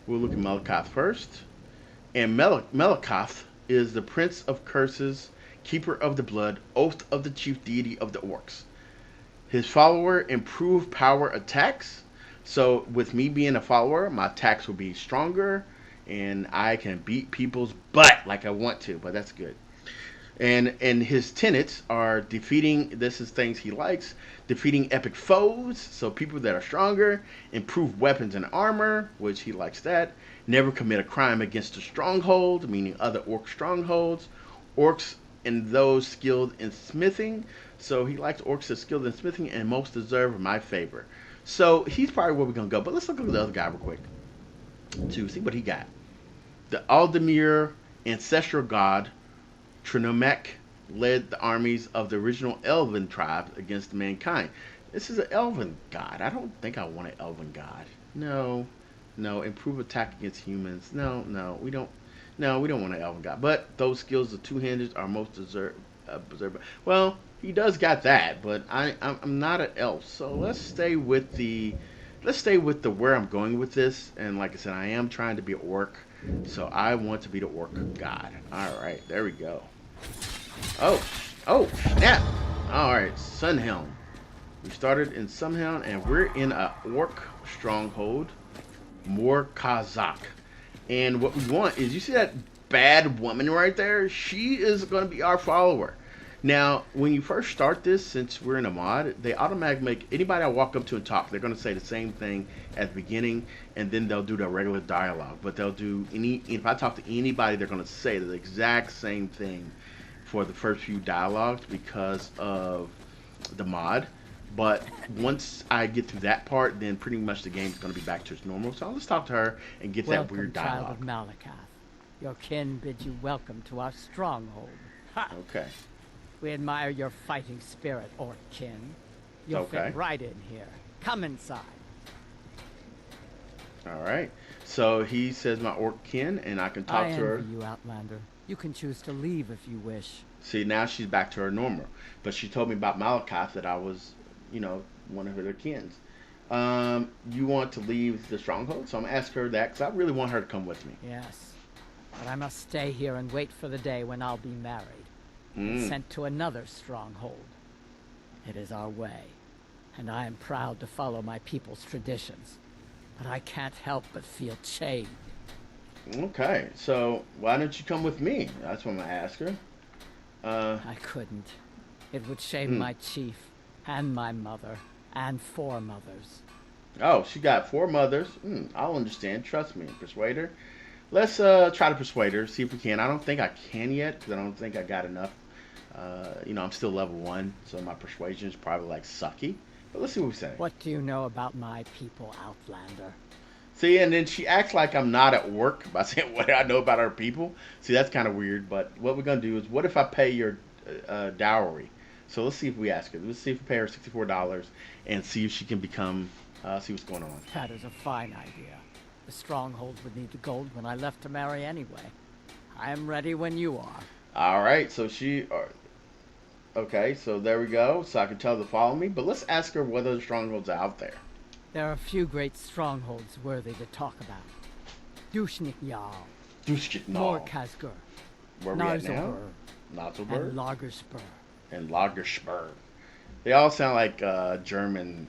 We'll look at Melikoth first, and Melikoth is the Prince of Curses, Keeper of the Blood, Oath of the Chief Deity of the Orcs. His follower improve power attacks. So with me being a follower, my attacks will be stronger, and I can beat people's butt like I want to. But that's good. And his tenets are defeating. This is things he likes: defeating epic foes, so people that are stronger, improve weapons and armor, which he likes that. Never commit a crime against a stronghold, meaning other orc strongholds. Orcs and those skilled in smithing. So he likes orcs that are skilled in smithing and most deserve my favor. So he's probably where we're going to go. But let's look at the other guy real quick to see what he got. The Aldemir ancestral god, Trinomek, led the armies of the original elven tribes against mankind. This is an elven god. I don't think I want an elven god. No. Improve attack against humans. No, we don't. No, we don't want an elven god. But those skills, the two-handed, are most deserved. Well, he does got that, but I'm not an elf, so let's stay with the where I'm going with this. And like I said, I am trying to be an orc, so I want to be the orc god. All right, there we go. Oh, snap! All right, Sunhelm. We started in Sunhelm, and we're in a orc stronghold, More Kazakh. And what we want is, you see that bad woman right there? She is going to be our follower. Now, when you first start this, since we're in a mod, they automatically make anybody I walk up to and talk, they're going to say the same thing at the beginning, and then they'll do the regular dialogue. But they'll do if I talk to anybody, they're going to say the exact same thing for the first few dialogues because of the mod. But once I get through that part, then pretty much the game's going to be back to its normal. So let's talk to her and get that weird dialogue. Welcome, child of Malakath. Your kin bids you welcome to our stronghold. Ha! Okay. We admire your fighting spirit, orc kin. You'll fit right in here. Come inside. All right. So he says my orc kin, and I can talk to her. I envy you, Outlander. You can choose to leave if you wish. See, now she's back to her normal. But she told me about Malakath, that I was, one of her kins. You want to leave the stronghold? So I'm going to ask her that, because I really want her to come with me. Yes. But I must stay here and wait for the day when I'll be married. And sent to another stronghold. It is our way. And I am proud to follow my people's traditions. But I can't help but feel chained. Okay, so why don't you come with me? That's what I'm going to ask her. I couldn't. It would shame my chief, and my mother, and 4 mothers. Oh, she got 4 mothers. I'll understand. Trust me. Persuade her. Let's try to persuade her. See if we can. I don't think I can yet, because I don't think I got enough. I'm still level 1, so my persuasion is probably like sucky. But let's see what we say. What do you know about my people, Outlander? See, and then she acts like I'm not at work by saying what I know about our people. See, that's kind of weird. But what we're going to do is, what if I pay your dowry? So let's see if we ask her. Let's see if we pay her $64 and see if she can become, see what's going on. That is a fine idea. The stronghold would need the gold when I left to marry anyway. I am ready when you are. All right, so Okay, so there we go. So I can tell her to follow me. But let's ask her what other strongholds are out there. There are a few great strongholds worthy to talk about. Dushnik-Jarl, Duskitnal. Morkazgur, Where we at now? Narzobur, Nazelberg and Lagerspur. and Lagersburg. They all sound like German,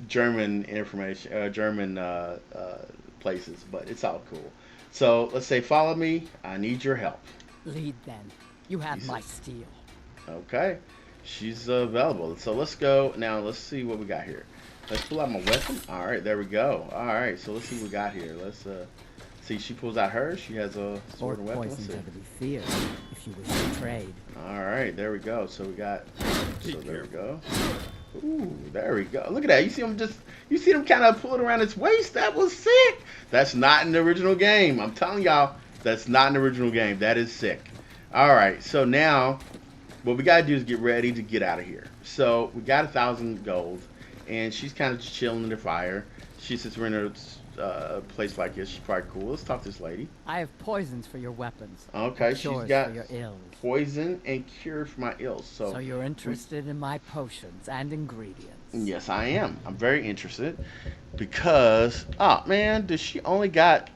German information, German places, but it's all cool. So let's say, follow me. I need your help. Lead then. You You have said, my steel. okay, she's available. So let's go now. Let's see what we got here. Let's pull out my weapon. All right, there we go. All right, so let's see what we got here. Let's see. She pulls out hers. She has a sword Orc and weapon. Let's poisons see. are to be feared if you wish to trade. All right, there we go. So we got. So there we go. Ooh, there we go. Look at that. You see him just. You see him kind of pulling around his waist. That was sick. That's not in the original game. I'm telling y'all, that's not in the original game. That is sick. All right. So now, what we gotta do is get ready to get out of here. So we got 1,000 gold, and she's kind of just chilling in the fire. She sits in a place like this. She's probably cool. Let's talk to this lady. I have poisons for your weapons. Okay, and she's cures got for your ills. poison and cure for my ills. So you're interested in my potions and ingredients. Yes, I am. I'm very interested because, oh man, does she only got?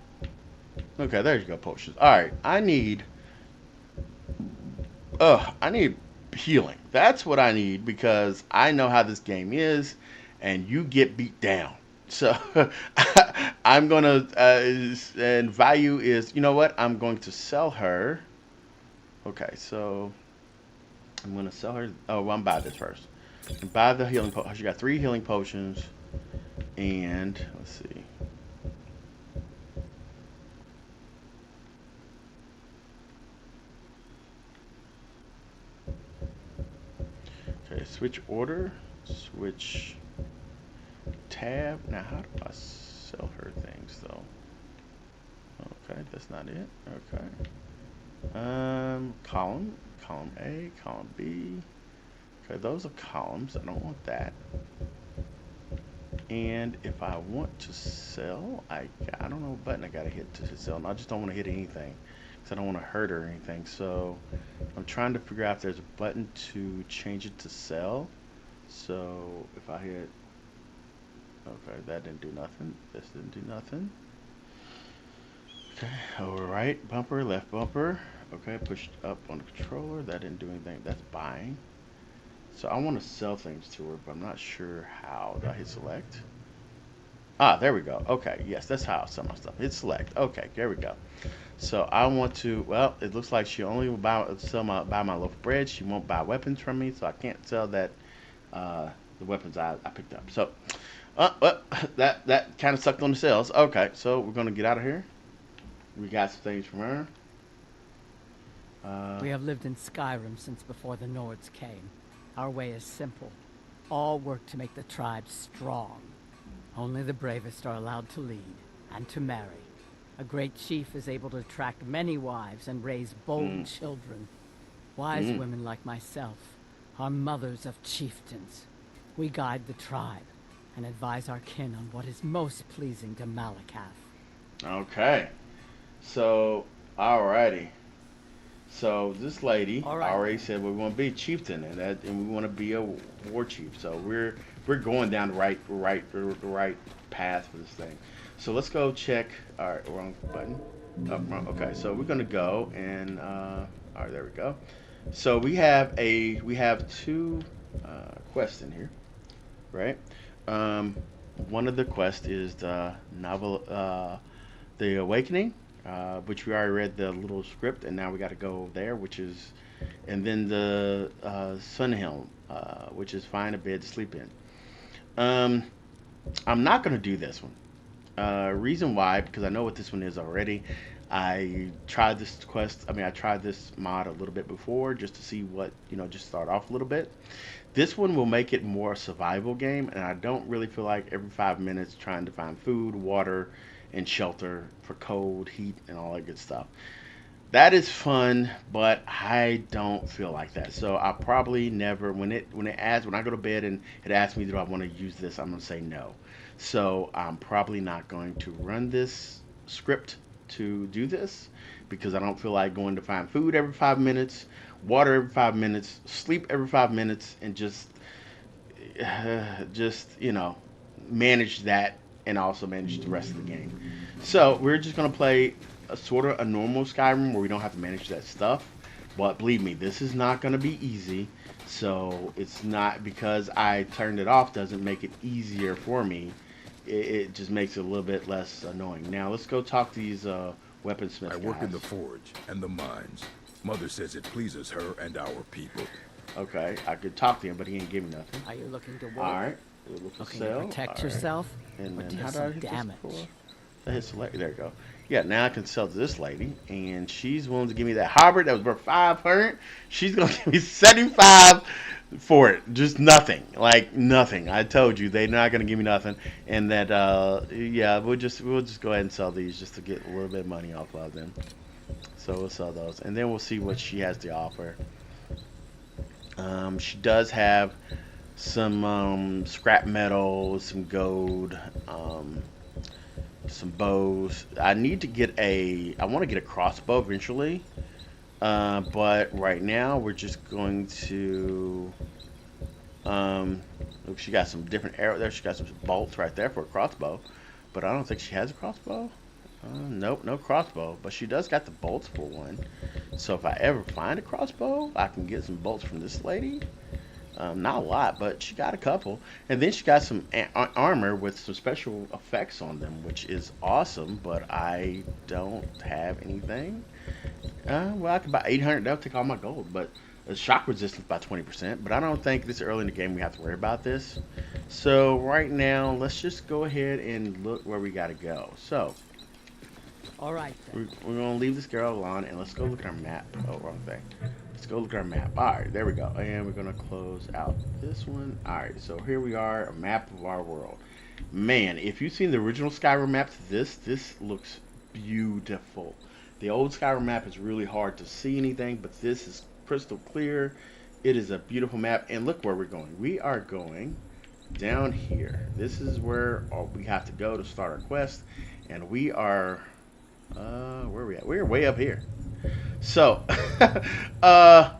Okay, there you go, potions. All right, I need healing. That's what I need because I know how this game is, and you get beat down. So I'm gonna, and value is, you know what? I'm going to sell her. Okay, so I'm gonna sell her. Oh, well, I'm buy this first. And buy the healing potion. She got 3 healing potions, and let's see. Okay, switch order, switch tab. Now, how do I sell her things though? Okay, that's not it. Okay. Column A, column B. Okay, those are columns. I don't want that. And if I want to sell, I don't know what button I gotta hit to sell. And I just don't want to hit anything because I don't want to hurt her or anything. So I'm trying to figure out if there's a button to change it to sell. So if I hit, okay, that didn't do nothing. This didn't do nothing. Okay, over right bumper, left bumper. Okay, pushed up on the controller. That didn't do anything. That's buying. So I want to sell things to her, but I'm not sure how. Do I hit select? Ah, there we go. Okay, yes, that's how I sell my stuff. Hit select. Okay, there we go. So I want to, well, it looks like she only will buy my loaf of bread. She won't buy weapons from me, so I can't sell that the weapons I picked up. So well, that kind of sucked on the sales. Okay, so we're gonna get out of here. We got some things from her. We have lived in Skyrim since before the Nords came. Our way is simple. All work to make the tribe strong. Only the bravest are allowed to lead and to marry. A great chief is able to attract many wives and raise bold children. Wise women like myself are mothers of chieftains. We guide the tribe and advise our kin on what is most pleasing to Malakath. Okay. So, alrighty. So this lady already said we want to be a chieftain, and we want to be a war chief. So we're going down the right path for this thing. So let's go check. All right, wrong button. Up wrong. Okay, so we're gonna go and all right, there we go. So we have 2 quests in here, right? One of the quests is the novel, the Awakening. Which we already read the little script, and now we got to go there, and then the Sunhelm, which is find a bed to sleep in. I'm not going to do this one. Reason why, because I know what this one is already. I tried this I tried this mod a little bit before just to see what, just start off a little bit. This one will make it more a survival game, and I don't really feel like every 5 minutes trying to find food, water, and shelter for cold, heat, and all that good stuff. That is fun, but I don't feel like that. So I probably never, when I go to bed and it asks me, do I want to use this, I'm gonna say no. So I'm probably not going to run this script to do this because I don't feel like going to find food every 5 minutes, water every 5 minutes, sleep every 5 minutes, and just manage that and also manage the rest of the game. So we're just gonna play a sort of a normal Skyrim where we don't have to manage that stuff. But believe me, this is not gonna be easy. So it's not because I turned it off doesn't make it easier for me. It just makes it a little bit less annoying. Now let's go talk to these weaponsmith I guys. work in the forge and the mines. Mother says it pleases her and our people. Okay, I could talk to him, but he ain't give me nothing. Are you looking to work? All right, we'll look for Looking sell. to protect All right. yourself? And Or then do how do I some hit damage? this before? I hit select. There you go. Yeah, now I can sell to this lady, and she's willing to give me that halberd that was worth 500. She's gonna give me 75 for it. Just nothing, like nothing. I told you they're not gonna give me nothing, and that yeah, we'll just go ahead and sell these just to get a little bit of money off of them. So we'll sell those, and then we'll see what she has to offer. She does have some scrap metal, some gold, some bows. I need to get I want to get a crossbow eventually, but right now we're just going to. Look, she got some different arrows there. She got some bolts right there for a crossbow, but I don't think she has a crossbow. Nope, no crossbow, but she does got the bolts for one. So if I ever find a crossbow, I can get some bolts from this lady. Not a lot, but she got a couple. And then she got some armor with some special effects on them, which is awesome, but I don't have anything. Well, I could buy 800. That'll take all my gold, but shock resistance by 20%. But I don't think this early in the game we have to worry about this. So right now, let's just go ahead and look where we got to go. So All right, then. we're going to leave this girl alone, and let's go look at our map. Oh, wrong thing. Let's go look at our map. Alright, there we go. And we're going to close out this one. Alright, so here we are, a map of our world. Man, if you've seen the original Skyrim map to this looks beautiful. The old Skyrim map is really hard to see anything, but this is crystal clear. It is a beautiful map, and look where we're going. We are going down here. This is where we have to go to start our quest, and we are... where are we at? We're way up here. So,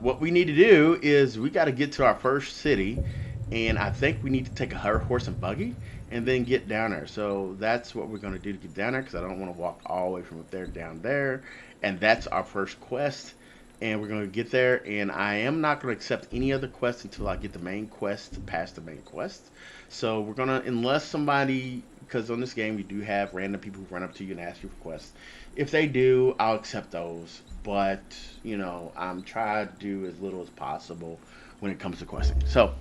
what we need to do is we got to get to our first city, and I think we need to take a horse and buggy and then get down there. So that's what we're going to do to get down there, because I don't want to walk all the way from up there down there. And that's our first quest, and we're going to get there. And I am not going to accept any other quests until I get the main quest past the main quest. So we're going to, unless somebody, because on this game we do have random people who run up to you and ask you for quests. If they do, I'll accept those. But, I'm trying to do as little as possible when it comes to questing. So,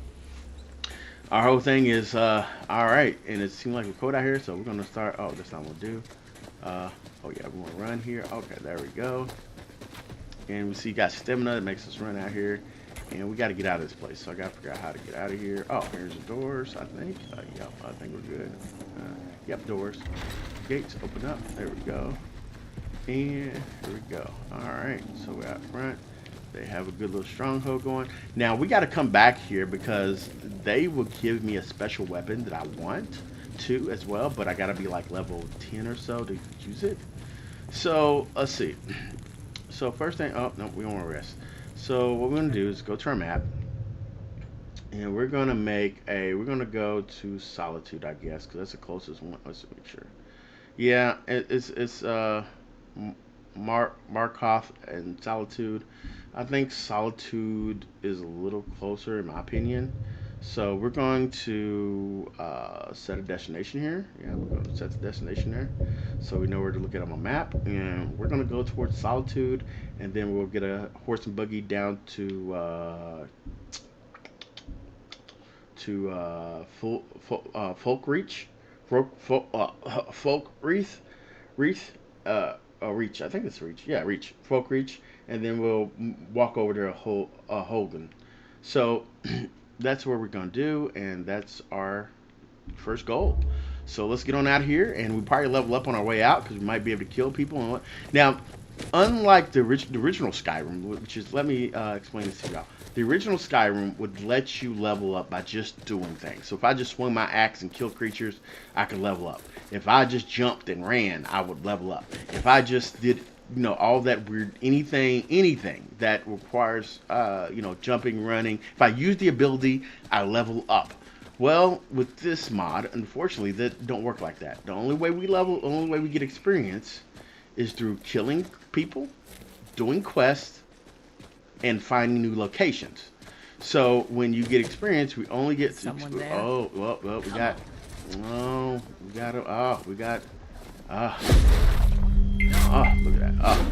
our whole thing is, alright. And it seems like we're cold out here, so we're going to start. Oh, that's not what we'll do. Oh, yeah, we're going to run here. Okay, there we go. And we see you got stamina that makes us run out here. And we got to get out of this place. So, I got to figure out how to get out of here. Oh, here's the doors, I think. Yep, I think we're good. Yep, doors. Gates open up. There we go. And here we go. Alright, so we're out front. They have a good little stronghold going. Now, we got to come back here because they will give me a special weapon that I want to as well, but I got to be like level 10 or so to use it. So, let's see. So, first thing, oh, no, we don't want to rest. So, what we're going to do is go to our map. And we're going to we're going to go to Solitude, I guess, because that's the closest one. Let's make sure. Yeah, it's Markov and Solitude. I think Solitude is a little closer in my opinion. So we're going to set a destination here. Yeah, we're going to set the destination there. So we know where to look at on my map. And we're going to go towards Solitude. And then we'll get a horse and buggy down to Folk Reach. Folk Reach. Reach. I think it's Reach. Yeah, Reach. Folk Reach. And then we'll walk over to Hogan. So that's what we're going to do. And that's our first goal. So let's get on out of here. And we probably level up on our way out because we might be able to kill people. Now, unlike the original Skyrim, which is, let me explain this to y'all. The original Skyrim would let you level up by just doing things. So if I just swung my axe and killed creatures, I could level up. If I just jumped and ran, I would level up. If I just did you know, all that weird, anything that requires, you know, jumping, running. If I use the ability, I level up. Well, with this mod, unfortunately, that don't work like that. The only way we level, the only way we get experience is through killing people, doing quests, and finding new locations. So when you get experience, we only get to Someone there? oh, well, we got, oh, we got, oh, we got, ah, oh, look at that, oh.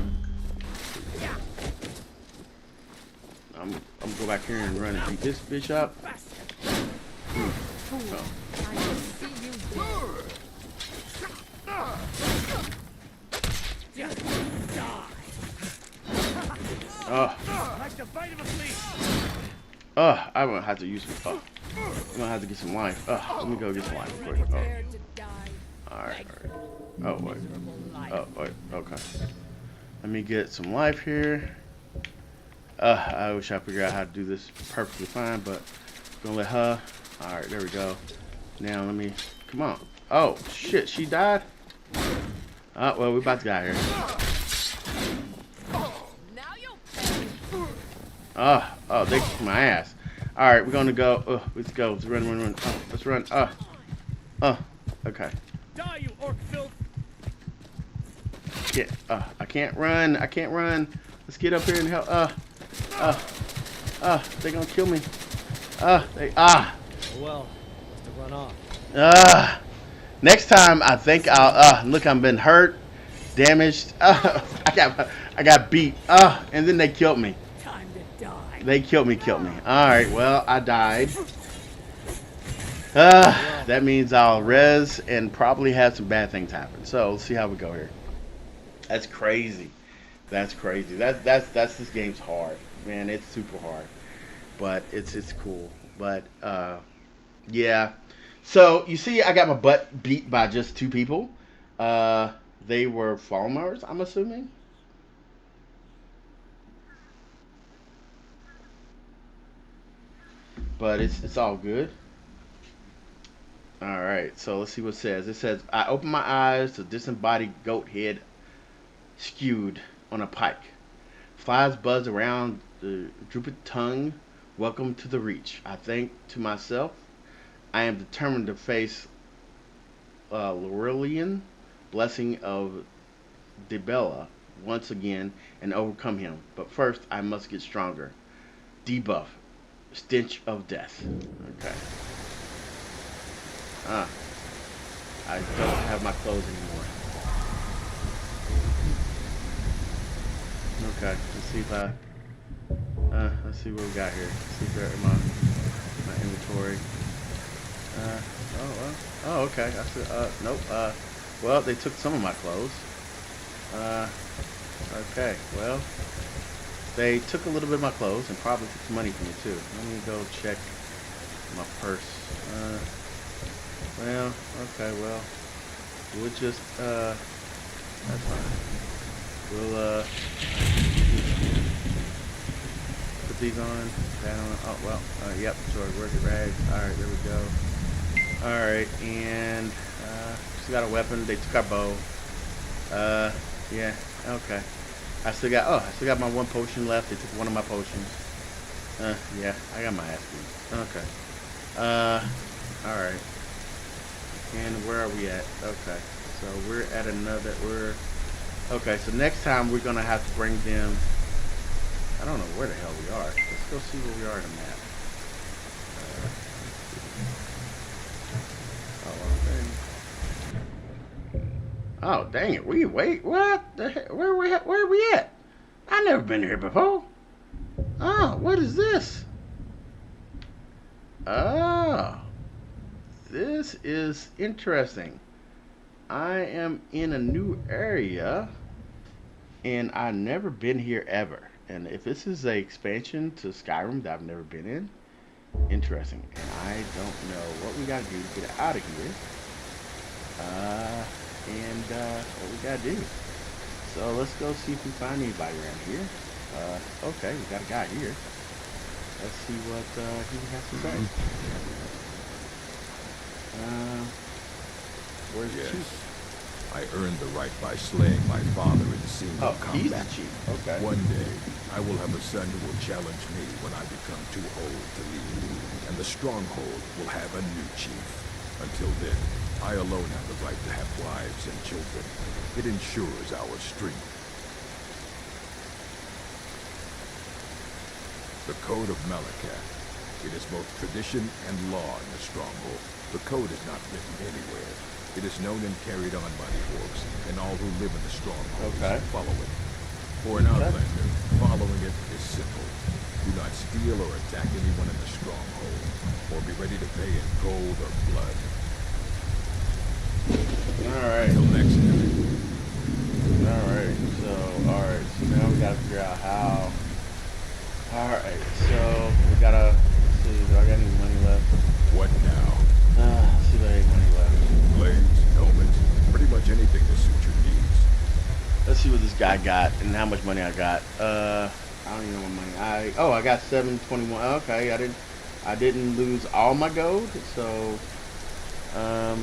I'm gonna go back here and run and beat this bitch up. Oh. Oh. Oh, I'm gonna have to use some. I'm gonna have to get some life. Let me go get some life quick. Alright. Oh, wait. Oh, wait. Okay. Let me get some life here. I wish I figured out how to do this perfectly fine, but gonna let her. Alright, there we go. Now let me. Come on. Oh, shit. She died? Oh, well, we're about to get out here. Oh, they kicked my ass. Alright, we're gonna go. Let's go. Let's run. Let's run. Okay. Die, you orc filth! I can't run. Let's get up here and help. They're gonna kill me. Oh well, to run off. Next time I think I'll. Look, I've been hurt, damaged. I got beat. And then they killed me. Time to die. They killed me. Alright, well, I died. That means I'll res and probably have some bad things happen. So let's see how we go here. That's crazy. That's this game's hard. Man, it's super hard. But it's cool. But yeah. So you see I got my butt beat by just 2 people. They were farmers, I'm assuming. But it's all good. Alright, so let's see what it says. It says, I open my eyes to disembodied goat head skewed on a pike. Flies buzz around the drooped tongue. Welcome to the Reach. I think to myself, I am determined to face Laurelian, blessing of Debella, once again and overcome him. But first, I must get stronger. Debuff. Stench of death. Okay. I don't have my clothes anymore. Okay, let's see if let's see what we got here. Let's see if they're in my inventory. Okay. I said, nope. Well, they took some of my clothes. Okay, well, they took a little bit of my clothes and probably took some money from me too. Let me go check my purse. Well, okay, well, we'll just, that's fine. We'll, put these on, that on, oh, well, yep, sorry, where's the rags? Alright, there we go. Alright, and, still got a weapon, they took our bow. Yeah, okay. I still got my 1 potion left, they took one of my potions. Yeah, I got my ass beat. Okay. Alright. And where are we at? Okay, so we're at okay, so next time we're gonna have to bring them, I don't know where the hell we are. Let's go see where we are on the map. Oh, dang it, wait, what the heck, where are we at? I've never been here before. Oh, what is this? Oh. This is interesting. I am in a new area and I've never been here ever. And if this is a expansion to Skyrim that I've never been in, interesting. And I don't know what we gotta do to get out of here. What we gotta do. So let's go see if we find anybody around here. Okay, we got a guy here. Let's see what he has to say. Where's the chief? I earned the right by slaying my father in single Oh, he's the combat. chief. Okay. One day, I will have a son who will challenge me when I become too old to lead, and the stronghold will have a new chief. Until then, I alone have the right to have wives and children. It ensures our strength. The Code of Malacath. It is both tradition and law in the stronghold. The code is not written anywhere. It is known and carried on by the orcs, and all who live in the stronghold follow it. For an outlander, following it is simple. Do not steal or attack anyone in the stronghold, or be ready to pay in gold or blood. Alright. Until next time. Alright, so now we gotta figure out how. Alright, so we gotta see, do I got any money left? What now? Let's see if I have any money left. Blades, helmets, pretty much anything to suit your needs. Let's see what this guy got and how much money I got. I don't even know what money I got 721. Okay, I didn't lose all my gold, so I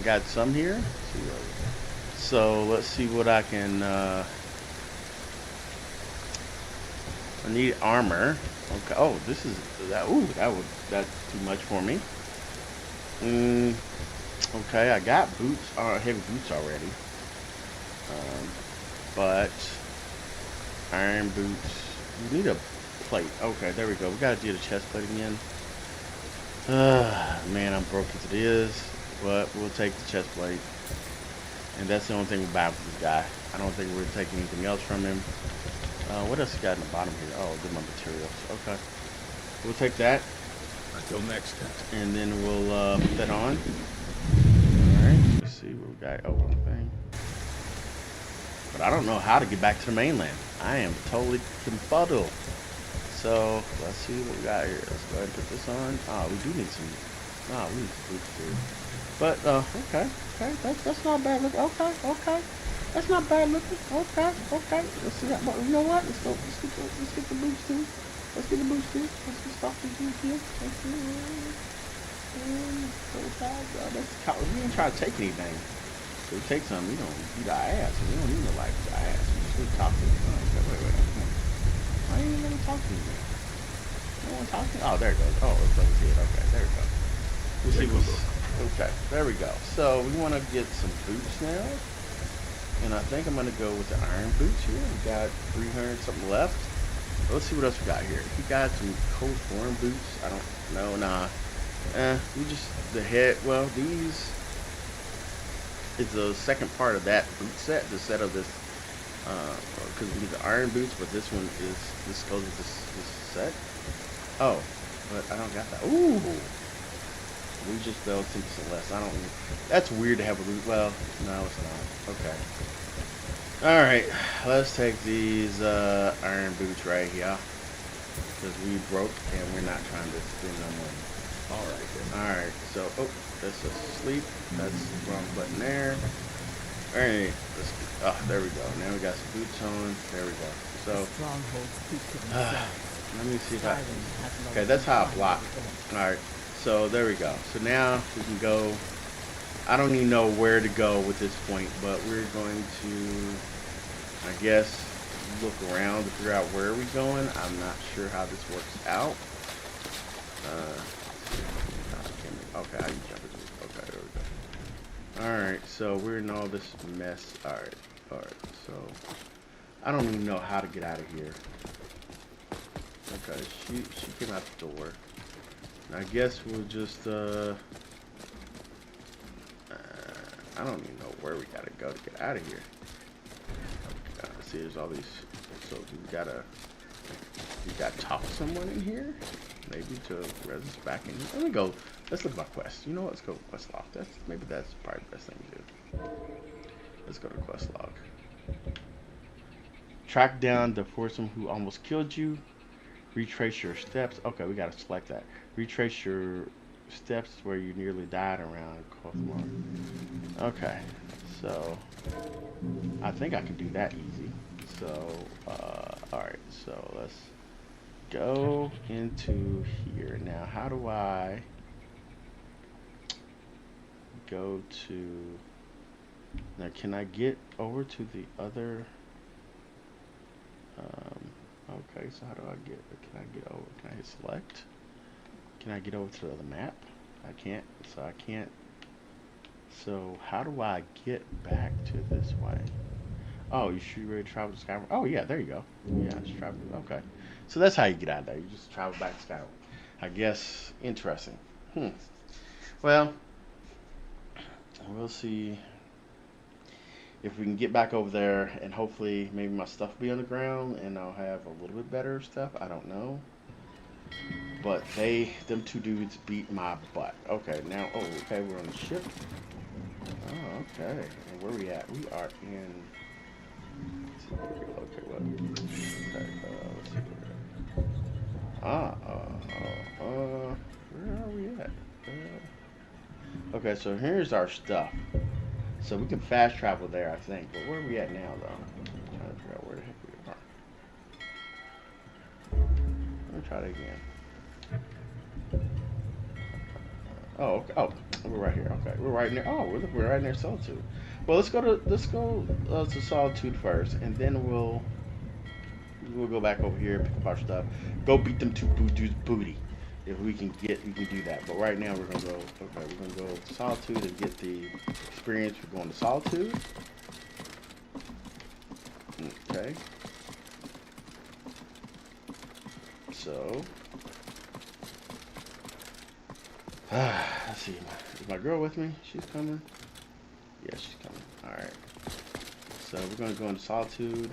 got some here. So let's see what I can I need armor. Okay. Oh, this is that. Ooh, that's too much for me. Okay, I got boots, heavy boots already. But iron boots. We need a plate. Okay, there we go. We gotta do the chest plate again. Man, I'm broke as it is, but we'll take the chest plate. And that's the only thing we're buying for this guy. I don't think we're taking anything else from him. What else got in the bottom here? Oh, good, my materials. Okay. We'll take that. Until next time. And then we'll put that on. Alright, let's see what we got. Oh, one thing. But I don't know how to get back to the mainland. I am totally confuddled. So, let's see what we got here. Let's go ahead and put this on. Oh, we do need some. Oh, we need some boots too. But, okay. That's not bad looking. Okay. That's not bad looking. Okay. Let's see that. You know what? Let's get the boots too. Let's get the boots too. Let's get stuff to do here. Let's see. We ain't trying to take anything. If we take something, we don't beat our ass. We don't need no life to our ass. We just need to talk to them. Wait. Why ain't you gonna talk to me? You don't want to talk to me? Oh, there it goes. Oh, it's over here. Okay, there we go. We'll see what's. Okay, there we go. So we want to get some boots now. And I think I'm going to go with the iron boots here. We got 300 something left. Let's see what else we got here. We got some cold foreign boots. I don't know. Nah. We just, the head, well, these is the second part of that boot set. The set of this, because we need the iron boots, but this one is, this goes with this set. Oh, but I don't got that. Ooh. We just fell to Celeste. I don't. That's weird to have a loot. Well, no, it's not. Okay. All right. Let's take these iron boots right here because we broke and we're not trying to spend no money. All right. Then. All right. So, that's a sleep. That's the wrong button there. All right. There we go. Now we got some boots on. There we go. So. Let me see if I. Okay, that's how I block. All right. So there we go. So now we can go. I don't even know where to go with this point, but we're going to, I guess, look around to figure out where we're going. I'm not sure how this works out. Okay, I can jump into this. Okay, there we go. Alright, so we're in all this mess. Alright, so I don't even know how to get out of here. Okay, she came out the door. I guess we'll just, I don't even know where we gotta go to get out of here. See, there's all these, so we gotta talk to someone in here? Maybe to res us back in here. Let me go, let's look at my quest. You know what, let's go to quest log. Maybe that's probably the best thing to do. Let's go to quest log. Track down the foursome who almost killed you. Retrace your steps. Okay, we gotta select that. Retrace your steps where you nearly died around Kothmar. Okay, so I think I can do that easy. So, alright, so let's go into here. Now, how do I go to Now, can I get over to the other? Okay, so how do I get? Can I get over? Can I hit select? Can I get over to the other map? I can't. So I can't. So how do I get back to this way? Oh, you should ready to travel to Skyrim. Oh yeah, there you go. Yeah, just travel. Okay, so that's how you get out of there. You just travel back to Skyrim. I guess interesting. Well, we'll see if we can get back over there, and hopefully maybe my stuff will be on the ground, and I'll have a little bit better stuff. I don't know. But them two dudes beat my butt. Okay, now, oh, okay, we're on the ship. Oh, okay. And where we at? We are in. Okay, what? Okay, let's see where where are we at? Okay, so here's our stuff. So we can fast travel there, I think. But where are we at now, though? I'm trying to figure out where the heck we are. Let me try that again. Oh, okay. Oh, we're right here. Okay, we're right near. Oh, we're right near Solitude. Well, let's go to Solitude first, and then we'll go back over here, pick up our stuff, go beat them two dudes booty. If we can do that. But right now we're gonna go. Okay, we're gonna go to Solitude and get the experience. We're going to Solitude. Okay. So. Let's see. Is my girl with me? She's coming. Yeah, she's coming. All right. So we're gonna go into Solitude.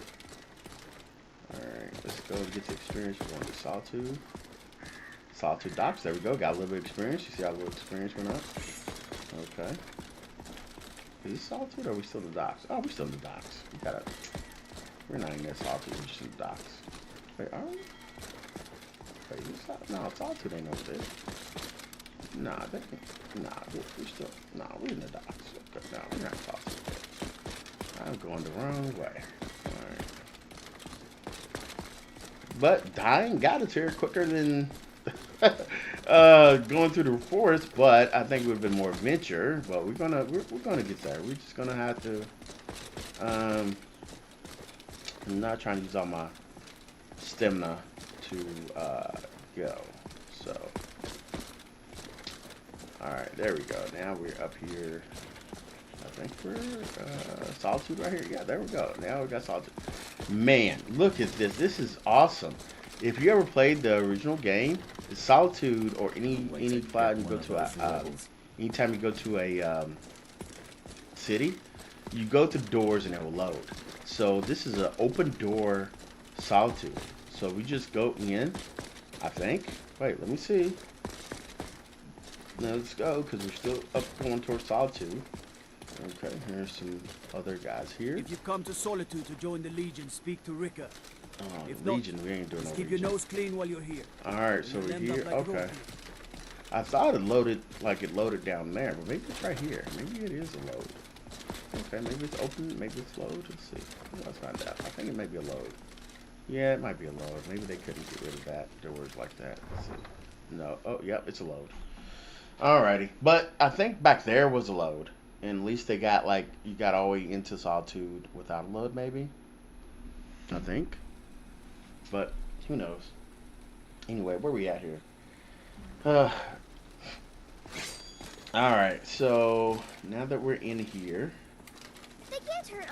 All right. Let's go and get the experience. We're going to Solitude. Solitude docks. There we go. Got a little bit of experience. You see our little experience went up. Okay. Is this Solitude or are we still in the docks? Oh, we're still in the docks. We're not in that Solitude. We're just in the docks. Wait, are we? Wait, no, Solitude ain't over there. Nah, we're still. Nah, we're in the docks. Okay, no, we're not in Solitude. I'm going the wrong way. Alright. But dying got us here quicker than going through the forest, but I think it would have been more adventure. But we're gonna get there. We're just gonna have to. I'm not trying to use all my stamina to go. So, all right, there we go. Now we're up here. I think we're Solitude right here. Yeah, there we go. Now we got Solitude. Man, look at this. This is awesome. If you ever played the original game, Solitude or any cloud you go to anytime you go to a city, you go to doors and it will load. So this is an open door Solitude. So we just go in, I think. Wait, let me see. Now let's go because we're still up going towards Solitude. Okay, here's some other guys here. If you've come to Solitude to join the Legion, speak to Rika. Oh, if Legion, not, we ain't doing no keep Legion. your nose clean while you're here. Alright, so we're here. Okay. I thought it loaded down there, but maybe it's right here. Maybe it is a load. Okay, maybe it's open, maybe it's load. Let's see. Let's find out. I think it may be a load. Yeah, it might be a load. Maybe they couldn't get rid of that doors like that. Let's see. No. Oh, yep, it's a load. Alrighty. But I think back there was a load. And at least they got, like, you got all the way into Solitude without a load, maybe? I think. But, who knows? Anyway, where we at here? Alright, so, now that we're in here...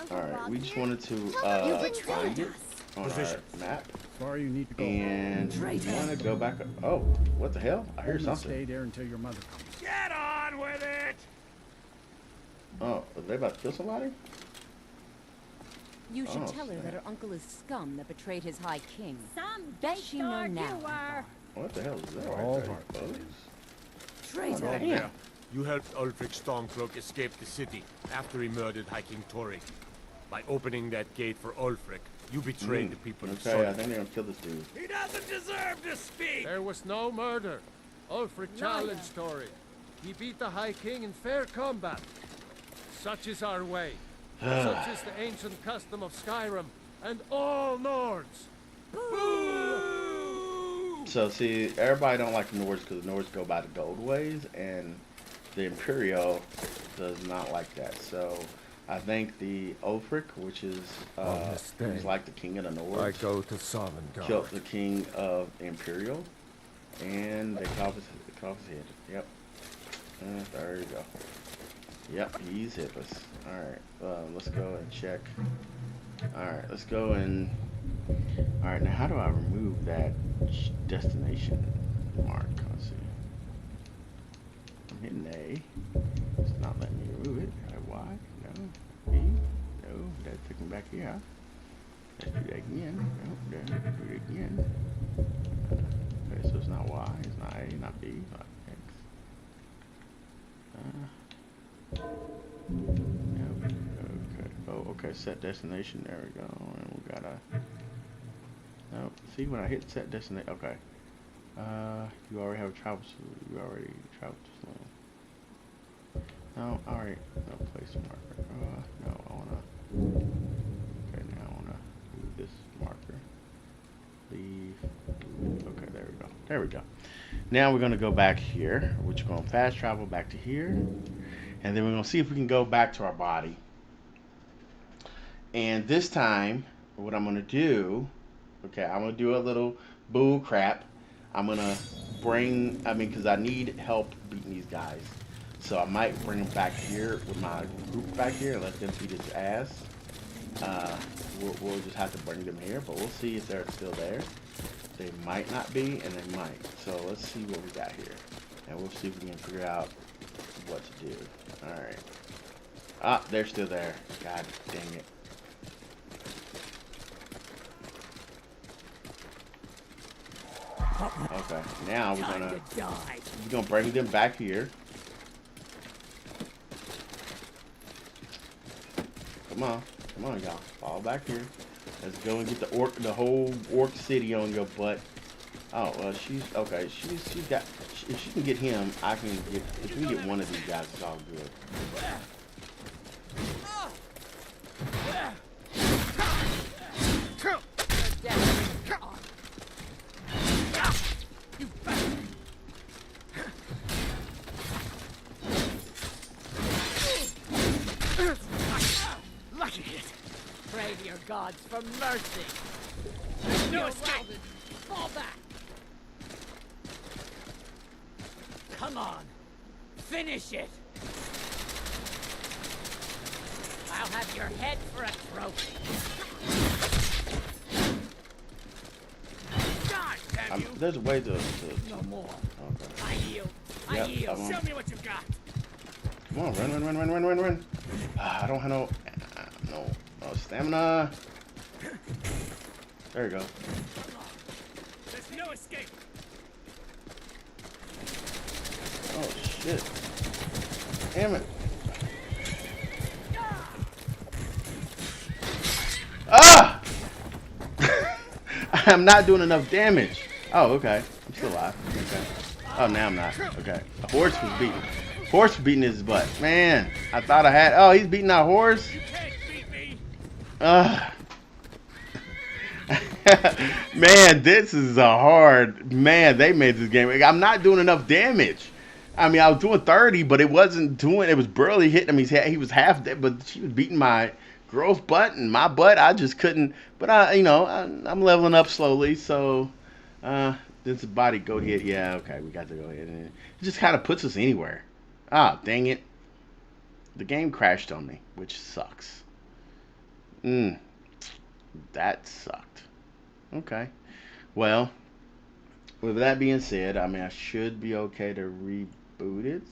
Alright, we just wanted to find it on our map. Far you need to go. And we want to go back... Oh, what the hell? I heard something. Stay there until your mother comes. Get on with it! Oh, are they about to kill somebody? You should Oh, tell her snap. that her uncle is scum that betrayed his high king. Some Bet she know bastard now. you are. What the hell is that? All Right heart, there? that Traitor. Oh, damn. You helped Ulfric Stormcloak escape the city after he murdered High King Tori. By opening that gate for Ulfric, you betrayed the people of Okay, I Solitude. think they're gonna kill this dude. He doesn't deserve to speak! There was no murder. Ulfric challenged Tori. He beat the High King in fair combat. Such is our way. Such is the ancient custom of Skyrim and all Nords. So see, everybody don't like the Nords because the Nords go by the gold ways, and the Imperial does not like that. So I think the Ulfric, which is On this day, he's like the king of the North, I go to Sovngarde. killed the king of Imperial, and they cut off his head. Yep. There you go. Yep, he's hitless. All right, let's go and check. All right, let's go and. All right, now how do I remove that destination mark? Let's see. I'm hitting A. It's not letting me remove it. Y? No. B? No. That took me back here. Huh? Let's do that again. No. Let's do it again. Okay, so it's not Y. It's not A. Not B. Not X. No. Okay. Oh, okay. Set destination. There we go. And we gotta. No. See when I hit set destination. Okay. You already have traveled. You already traveled to Sloan. No, alright, no place marker. No, I wanna. Okay, now I wanna move this marker. Leave. Okay, there we go. There we go. Now we're gonna go back here, which we're gonna fast travel back to here, and then we're gonna see if we can go back to our body. And this time, what I'm gonna do, okay, I'm gonna do a little bull crap. I'm gonna bring, because I need help beating these guys. So I might bring him back here with my group back here and let them beat his ass. We'll just have to bring them here, but we'll see if they're still there. They might not be, and they might. So let's see what we got here. And we'll see if we can figure out what to do. Alright. Ah, they're still there. God dang it. Okay, now we're gonna bring them back here. Come on, y'all. Fall back here. Let's go and get the whole orc city on your butt. Oh, well, she's okay. She's got. If she can get him, I can get. If we can get one of these guys, it's all good. Pray to your gods for mercy. No escape. Fall back. Come on. Finish it. I'll have your head for a trophy. God damn you. There's a way to No more. Okay. I yield. I yield. Show me what you've got. Come on, run. I don't have no stamina. There you go. There's no escape. Oh shit. Damn it. Ah! I'm not doing enough damage. Oh, okay. I'm still alive. Okay. Oh, now I'm not. Okay. The horse was beating. Horse was beating his butt. Man, I thought I had. Oh, he's beating our horse. You can't beat me. Man, this is a hard. Man, they made this game. I'm not doing enough damage. I mean, I was doing 30, but it wasn't doing. It was barely hitting him. He was half dead, but she was beating my girl's butt and my butt. I just couldn't. But I'm leveling up slowly. So, this body go hit. Yeah, okay, we got to go ahead, and it just kind of puts us anywhere. Ah, dang it. The game crashed on me, which sucks. That sucked. Okay. Well, with that being said, I mean, I should be okay to reboot it.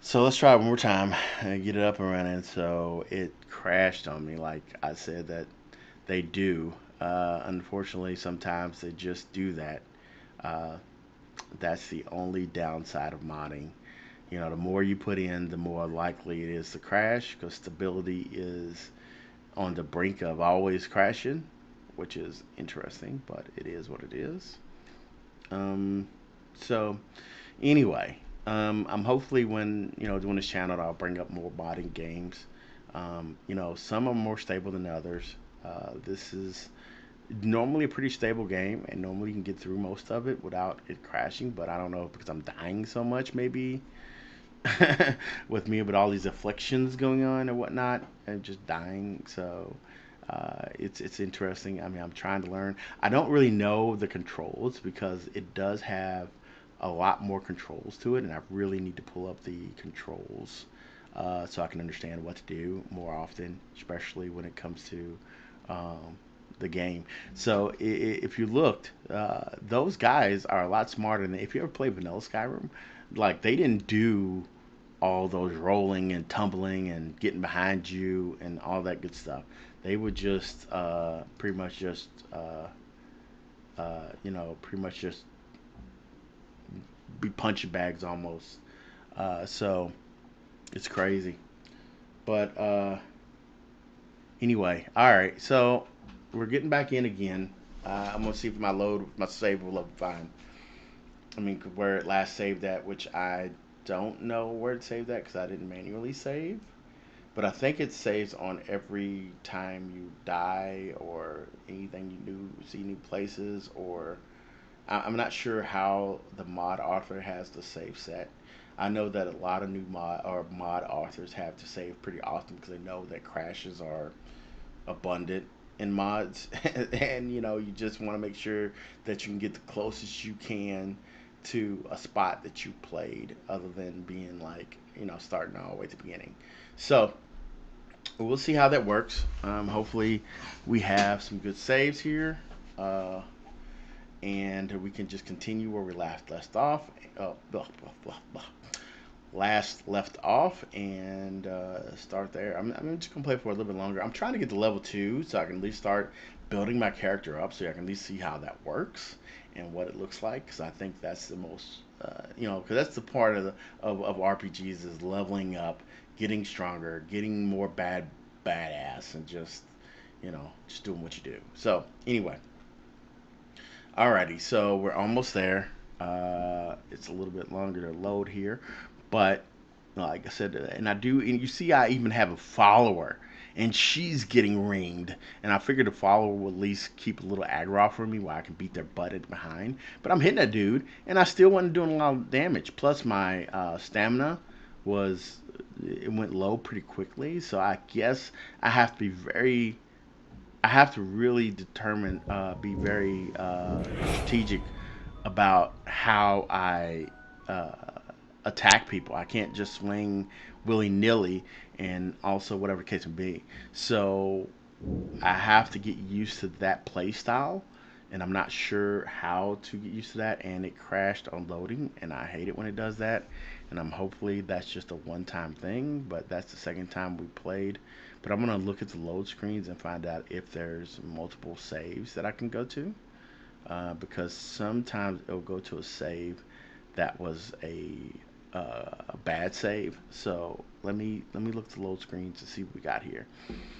So let's try it one more time and get it up and running. So it crashed on me, like I said that they do. Unfortunately, sometimes they just do that. That's the only downside of modding. You know, the more you put in, the more likely it is to crash, because stability is on the brink of always crashing, which is interesting, but it is what it is. So anyway, I'm hopefully when, doing this channel, I'll bring up more modding games. Some are more stable than others. This is Normally a pretty stable game, and normally you can get through most of it without it crashing. But I don't know, because I'm dying so much, maybe with me with all these afflictions going on and whatnot, and just dying. So it's interesting. I mean, I'm trying to learn. I don't really know the controls because it does have a lot more controls to it, and I really need to pull up the controls so I can understand what to do more often, especially when it comes to um, the game. So if you looked, those guys are a lot smarter than if you ever played vanilla Skyrim. Like they didn't do all those rolling and tumbling and getting behind you and all that good stuff. They would just pretty much just pretty much just be punching bags almost. So it's crazy. But anyway, all right. So we're getting back in again. I'm gonna see if my save will look fine. I mean, where it last saved at, which I don't know where it saved at because I didn't manually save. But I think it saves on every time you die or anything you do, see new places, or I'm not sure how the mod author has the save set. I know that a lot of new mod authors have to save pretty often because they know that crashes are abundant in mods, and you just want to make sure that you can get the closest you can to a spot that you played, other than being like starting all the way at the beginning. So we'll see how that works. Hopefully, we have some good saves here, and we can just continue where we last off. Blah, blah, blah, blah. Last left off and start there. I'm just gonna play for a little bit longer. I'm trying to get to level 2 so I can at least start building my character up, so I can at least see how that works and what it looks like. Because I think that's the most, because that's the part of RPGs is leveling up, getting stronger, getting more badass, and just doing what you do. So anyway, alrighty, so we're almost there. It's a little bit longer to load here, but like I said, and you see, I even have a follower, and she's getting ringed, and I figured the follower will at least keep a little aggro for me while I can beat their butt at behind. But I'm hitting that dude, and I still wasn't doing a lot of damage. Plus, my stamina was it went low pretty quickly, so I guess I have to be very I have to really be very strategic about how I uh, attack people. I can't just swing willy nilly, and also whatever the case may be. So I have to get used to that play style, and I'm not sure how to get used to that. And it crashed on loading, and I hate it when it does that. And I'm hopefully that's just a one-time thing, but that's the second time we played. But I'm gonna look at the load screens and find out if there's multiple saves that I can go to, because sometimes it'll go to a save that was a bad save. So let me look at the load screens to see what we got here,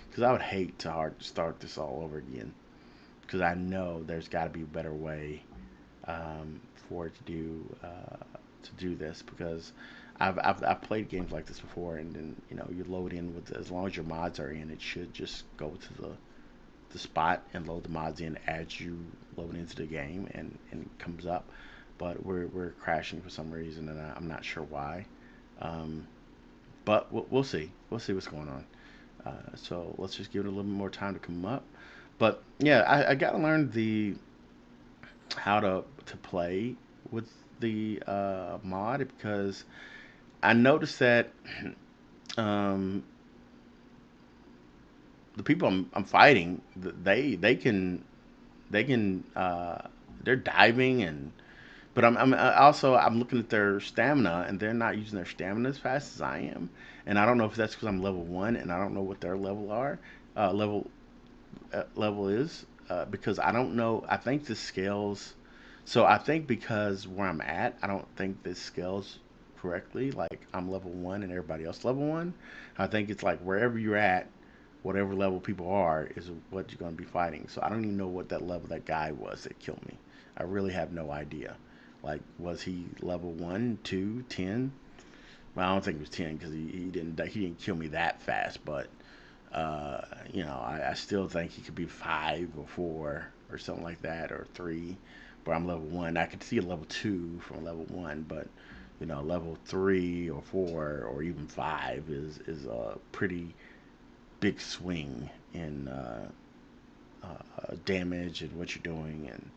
because I would hate to hard start this all over again, because I know there's got to be a better way for it to do this, because I've played games like this before, and then you load in with, as long as your mods are in, it should just go to the spot and load the mods in as you load into the game, and it comes up. But we're crashing for some reason, and I'm not sure why. Um, but we'll see. We'll see what's going on. So let's just give it a little bit more time to come up. But yeah, I got to learn the how to play with the mod, because I noticed that um, the people I'm fighting, they can they're diving, and but I'm looking at their stamina, and they're not using their stamina as fast as I am, and I don't know if that's because I'm level 1 and I don't know what their level is, because I don't know. I think this scales. So I think because where I'm at, I don't think this scales correctly. Like I'm level 1 and everybody else level 1. I think it's like wherever you're at, whatever level people are is what you're going to be fighting. So I don't even know what that level that guy was that killed me. I really have no idea. Like, was he level 1, 2, 10? Well, I don't think it was 10, because he didn't kill me that fast. But You know, I still think he could be 5 or 4 or something like that, or 3. But I'm level 1. I could see a level 2 from level 1, but you know, level 3 or 4 or even 5 is a pretty big swing in damage and what you're doing, and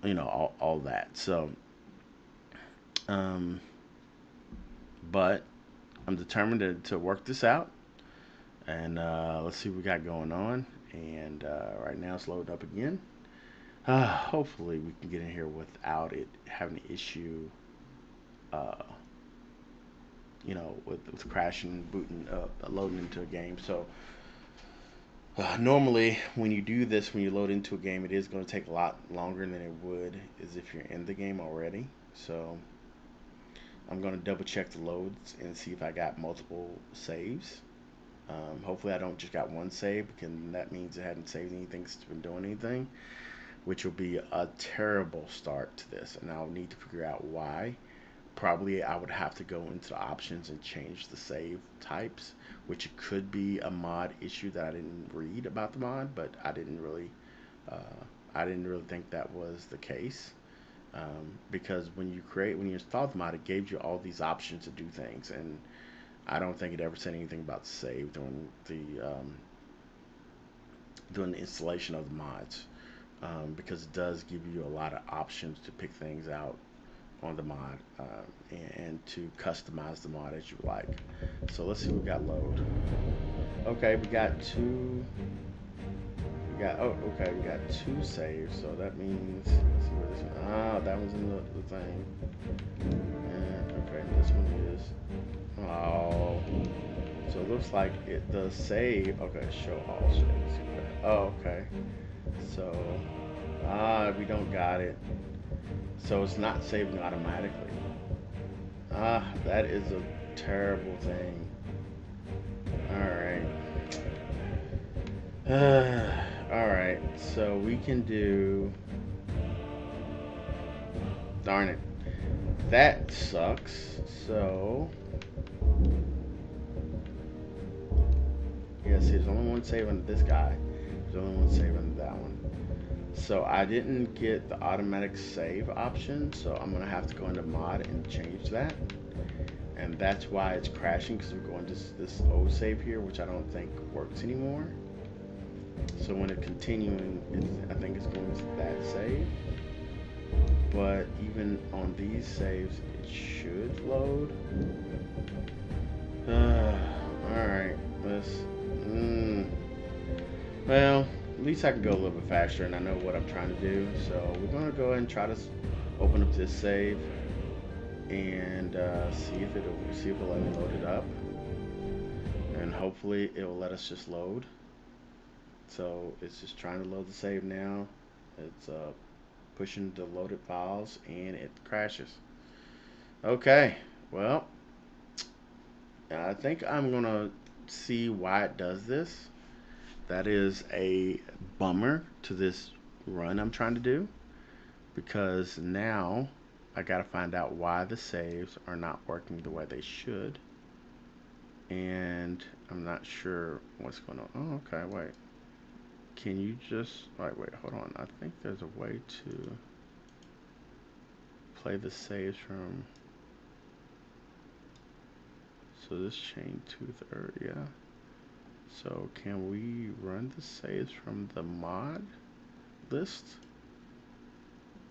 you know, all that. So, um, but I'm determined to work this out, and let's see what we got going on. And right now it's loaded up again. Hopefully we can get in here without it having an issue. Uh, you know, with crashing, booting up, loading into a game. So normally when you do this, when you load into a game, it is going to take a lot longer than it would as if you're in the game already. So I'm going to double check the loads and see if I got multiple saves. Hopefully I don't just got one save, because that means it hadn't saved anything, it's been doing anything, which will be a terrible start to this, and I'll need to figure out why. Probably I would have to go into the options and change the save types, which could be a mod issue that I didn't read about the mod, but uh, I didn't really think that was the case. Because when you install the mod, it gave you all these options to do things, and I don't think it ever said anything about save during the installation of the mods, because it does give you a lot of options to pick things out on the mod, and to customize the mod as you like. So let's see what we got load. Okay, we got two. Okay, we got 2 saves. So that means, let's see where this one. That one's in the thing. And okay, this one is. Oh, so it looks like it does save. Okay, show all saves. Okay. Oh, okay. So we don't got it. So it's not saving automatically. That is a terrible thing. Alright. Alright, so we can do... Darn it. That sucks. So... Yeah, see, there's only one save on this guy. There's only one save on that one. So I didn't get the automatic save option, so I'm gonna have to go into mod and change that. And that's why it's crashing, because we're going to this old save here, which I don't think works anymore. So when it's continuing, I think it's going to that save. But even on these saves, it should load. Alright, well, at least I can go a little bit faster, and I know what I'm trying to do. So we're gonna go ahead and try to open up this save and see if it'll let me load it up, and hopefully it will let us just load. So it's just trying to load the save now. It's pushing the loaded files, and it crashes. Okay, well, I think I'm gonna see why it does this. That is a bummer to this run I'm trying to do, because now I gotta find out why the saves are not working the way they should, and I'm not sure what's going on. Oh, okay, wait. Can you just wait, hold on. I think there's a way to play the saves from. So this chain tooth, yeah. So can we run the saves from the mod list?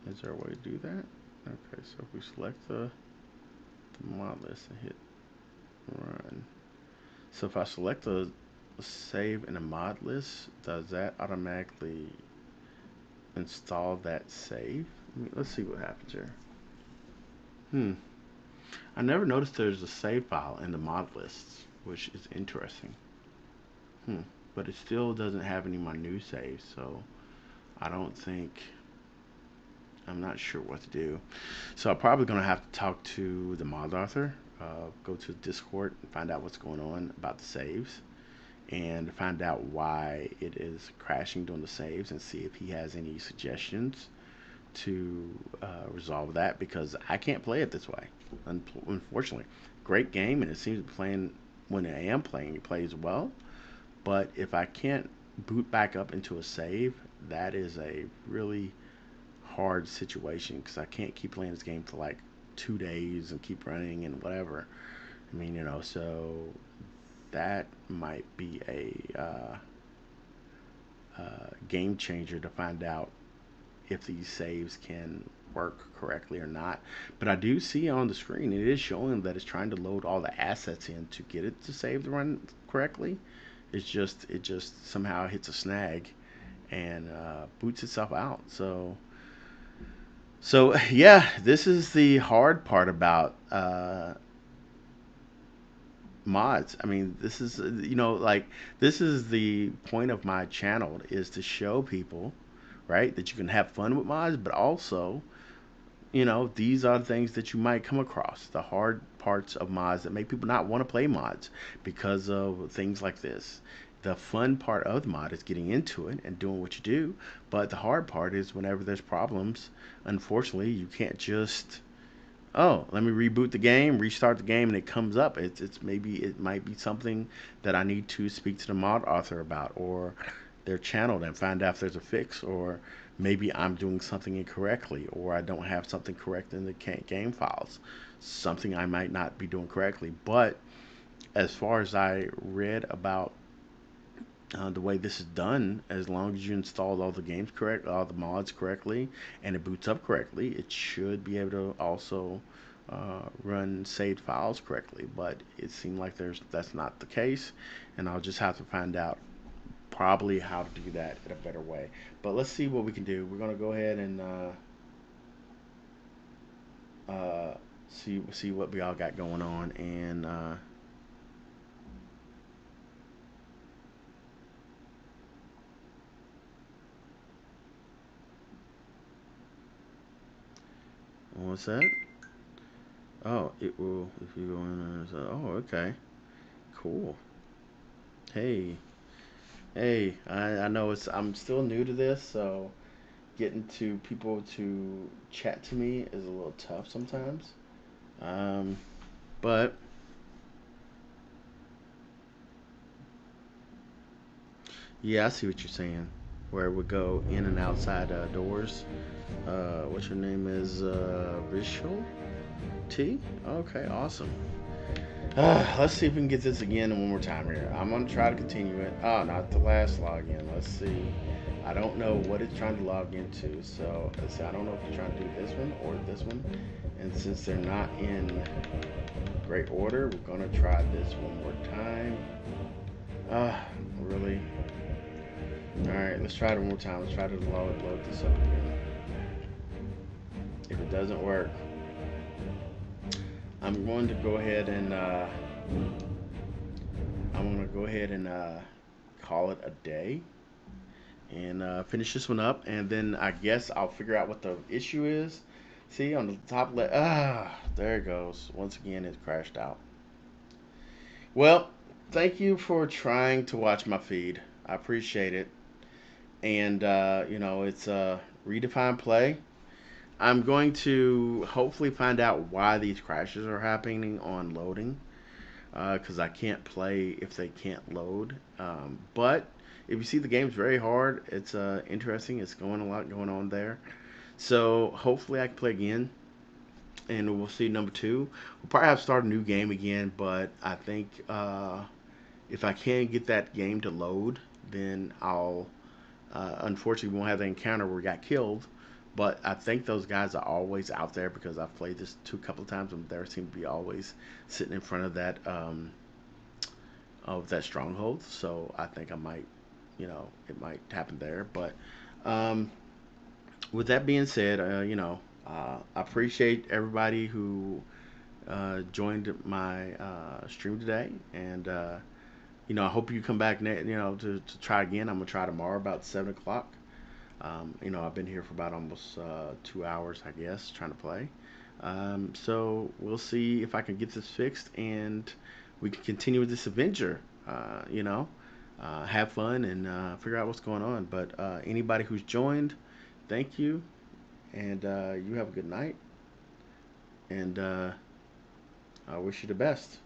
Is there a way to do that? Okay, so if we select the mod list and hit run. So if I select the save in the mod list, does that automatically install that save? Let's see what happens here. I never noticed there's a save file in the mod lists, which is interesting. But it still doesn't have any of my new saves, so I'm not sure what to do. So I'm probably gonna have to talk to the mod author, go to Discord and find out what's going on about the saves, and find out why it is crashing during the saves, and see if he has any suggestions to resolve that, because I can't play it this way, unfortunately. Great game, and it seems to be playing, when I am playing, it plays well, But if I can't boot back up into a save, that is a really hard situation because I can't keep playing this game for like 2 days and keep running and whatever. I mean, so that might be game changer to find out if these saves can work correctly or not. But I do see on the screen it is showing that it's trying to load all the assets in to get it to save the run correctly. It just somehow hits a snag and boots itself out. So yeah, this is the hard part about mods. I mean, this is like this is the point of my channel is to show people, right, that you can have fun with mods, but also these are the things that you might come across, the hard parts of mods that make people not want to play mods because of things like this. The fun part of the mod is getting into it and doing what you do, but the hard part is whenever there's problems, unfortunately, you can't just, oh, let me reboot the game, restart the game, and it comes up. It's maybe it might be something that I need to speak to the mod author about or their channel and find out if there's a fix, or maybe I'm doing something incorrectly, or I don't have something correct in the game files, something I might not be doing correctly. But as far as I read about the way this is done, as long as you install all the games correct, all the mods correctly, and it boots up correctly, it should be able to also run saved files correctly. But it seemed like that's not the case, and I'll just have to find out probably how to do that in a better way. But let's see what we can do. We're gonna go ahead and see what we all got going on, and what's that? Oh, it will if you go in and oh, okay, cool. Hey, hey, I know I'm still new to this, so getting to people to chat to me is a little tough sometimes. Um, but yeah, I see what you're saying. Where it would go in and outside doors. What's your name is Visual T? Okay, awesome. Let's see if we can get this again one more time here. I'm gonna try to continue it. Oh, not the last login. Let's see. I don't know what it's trying to log into, so let's see. I don't know if it's trying to do this one or this one. And since they're not in great order, we're gonna try this one more time. Really? Alright, let's try it one more time. Let's try to load this up again. If it doesn't work, I'm going to go ahead and call it a day and finish this one up, and then I guess I'll figure out what the issue is. See on the top left, there it goes. Once again, it crashed out. Well, thank you for trying to watch my feed. I appreciate it. And it's Redefine Play. I'm going to hopefully find out why these crashes are happening on loading, because I can't play if they can't load. But if you see, the game's very hard. It's interesting. It's going a lot going on there. So hopefully I can play again, and we'll see number two. We'll probably have to start a new game again, but I think if I can get that game to load, then I'll unfortunately won't have the encounter where we got killed. But I think those guys are always out there because I've played this a couple of times, and they seem to be always sitting in front of that stronghold. So I think I might, it might happen there. But with that being said, I appreciate everybody who joined my stream today, and I hope you come back, to try again. I'm gonna try tomorrow about 7 o'clock. I've been here for about almost 2 hours, I guess, trying to play. So we'll see if I can get this fixed, and we can continue with this adventure. Have fun and figure out what's going on. But anybody who's joined, thank you, and you have a good night. And I wish you the best.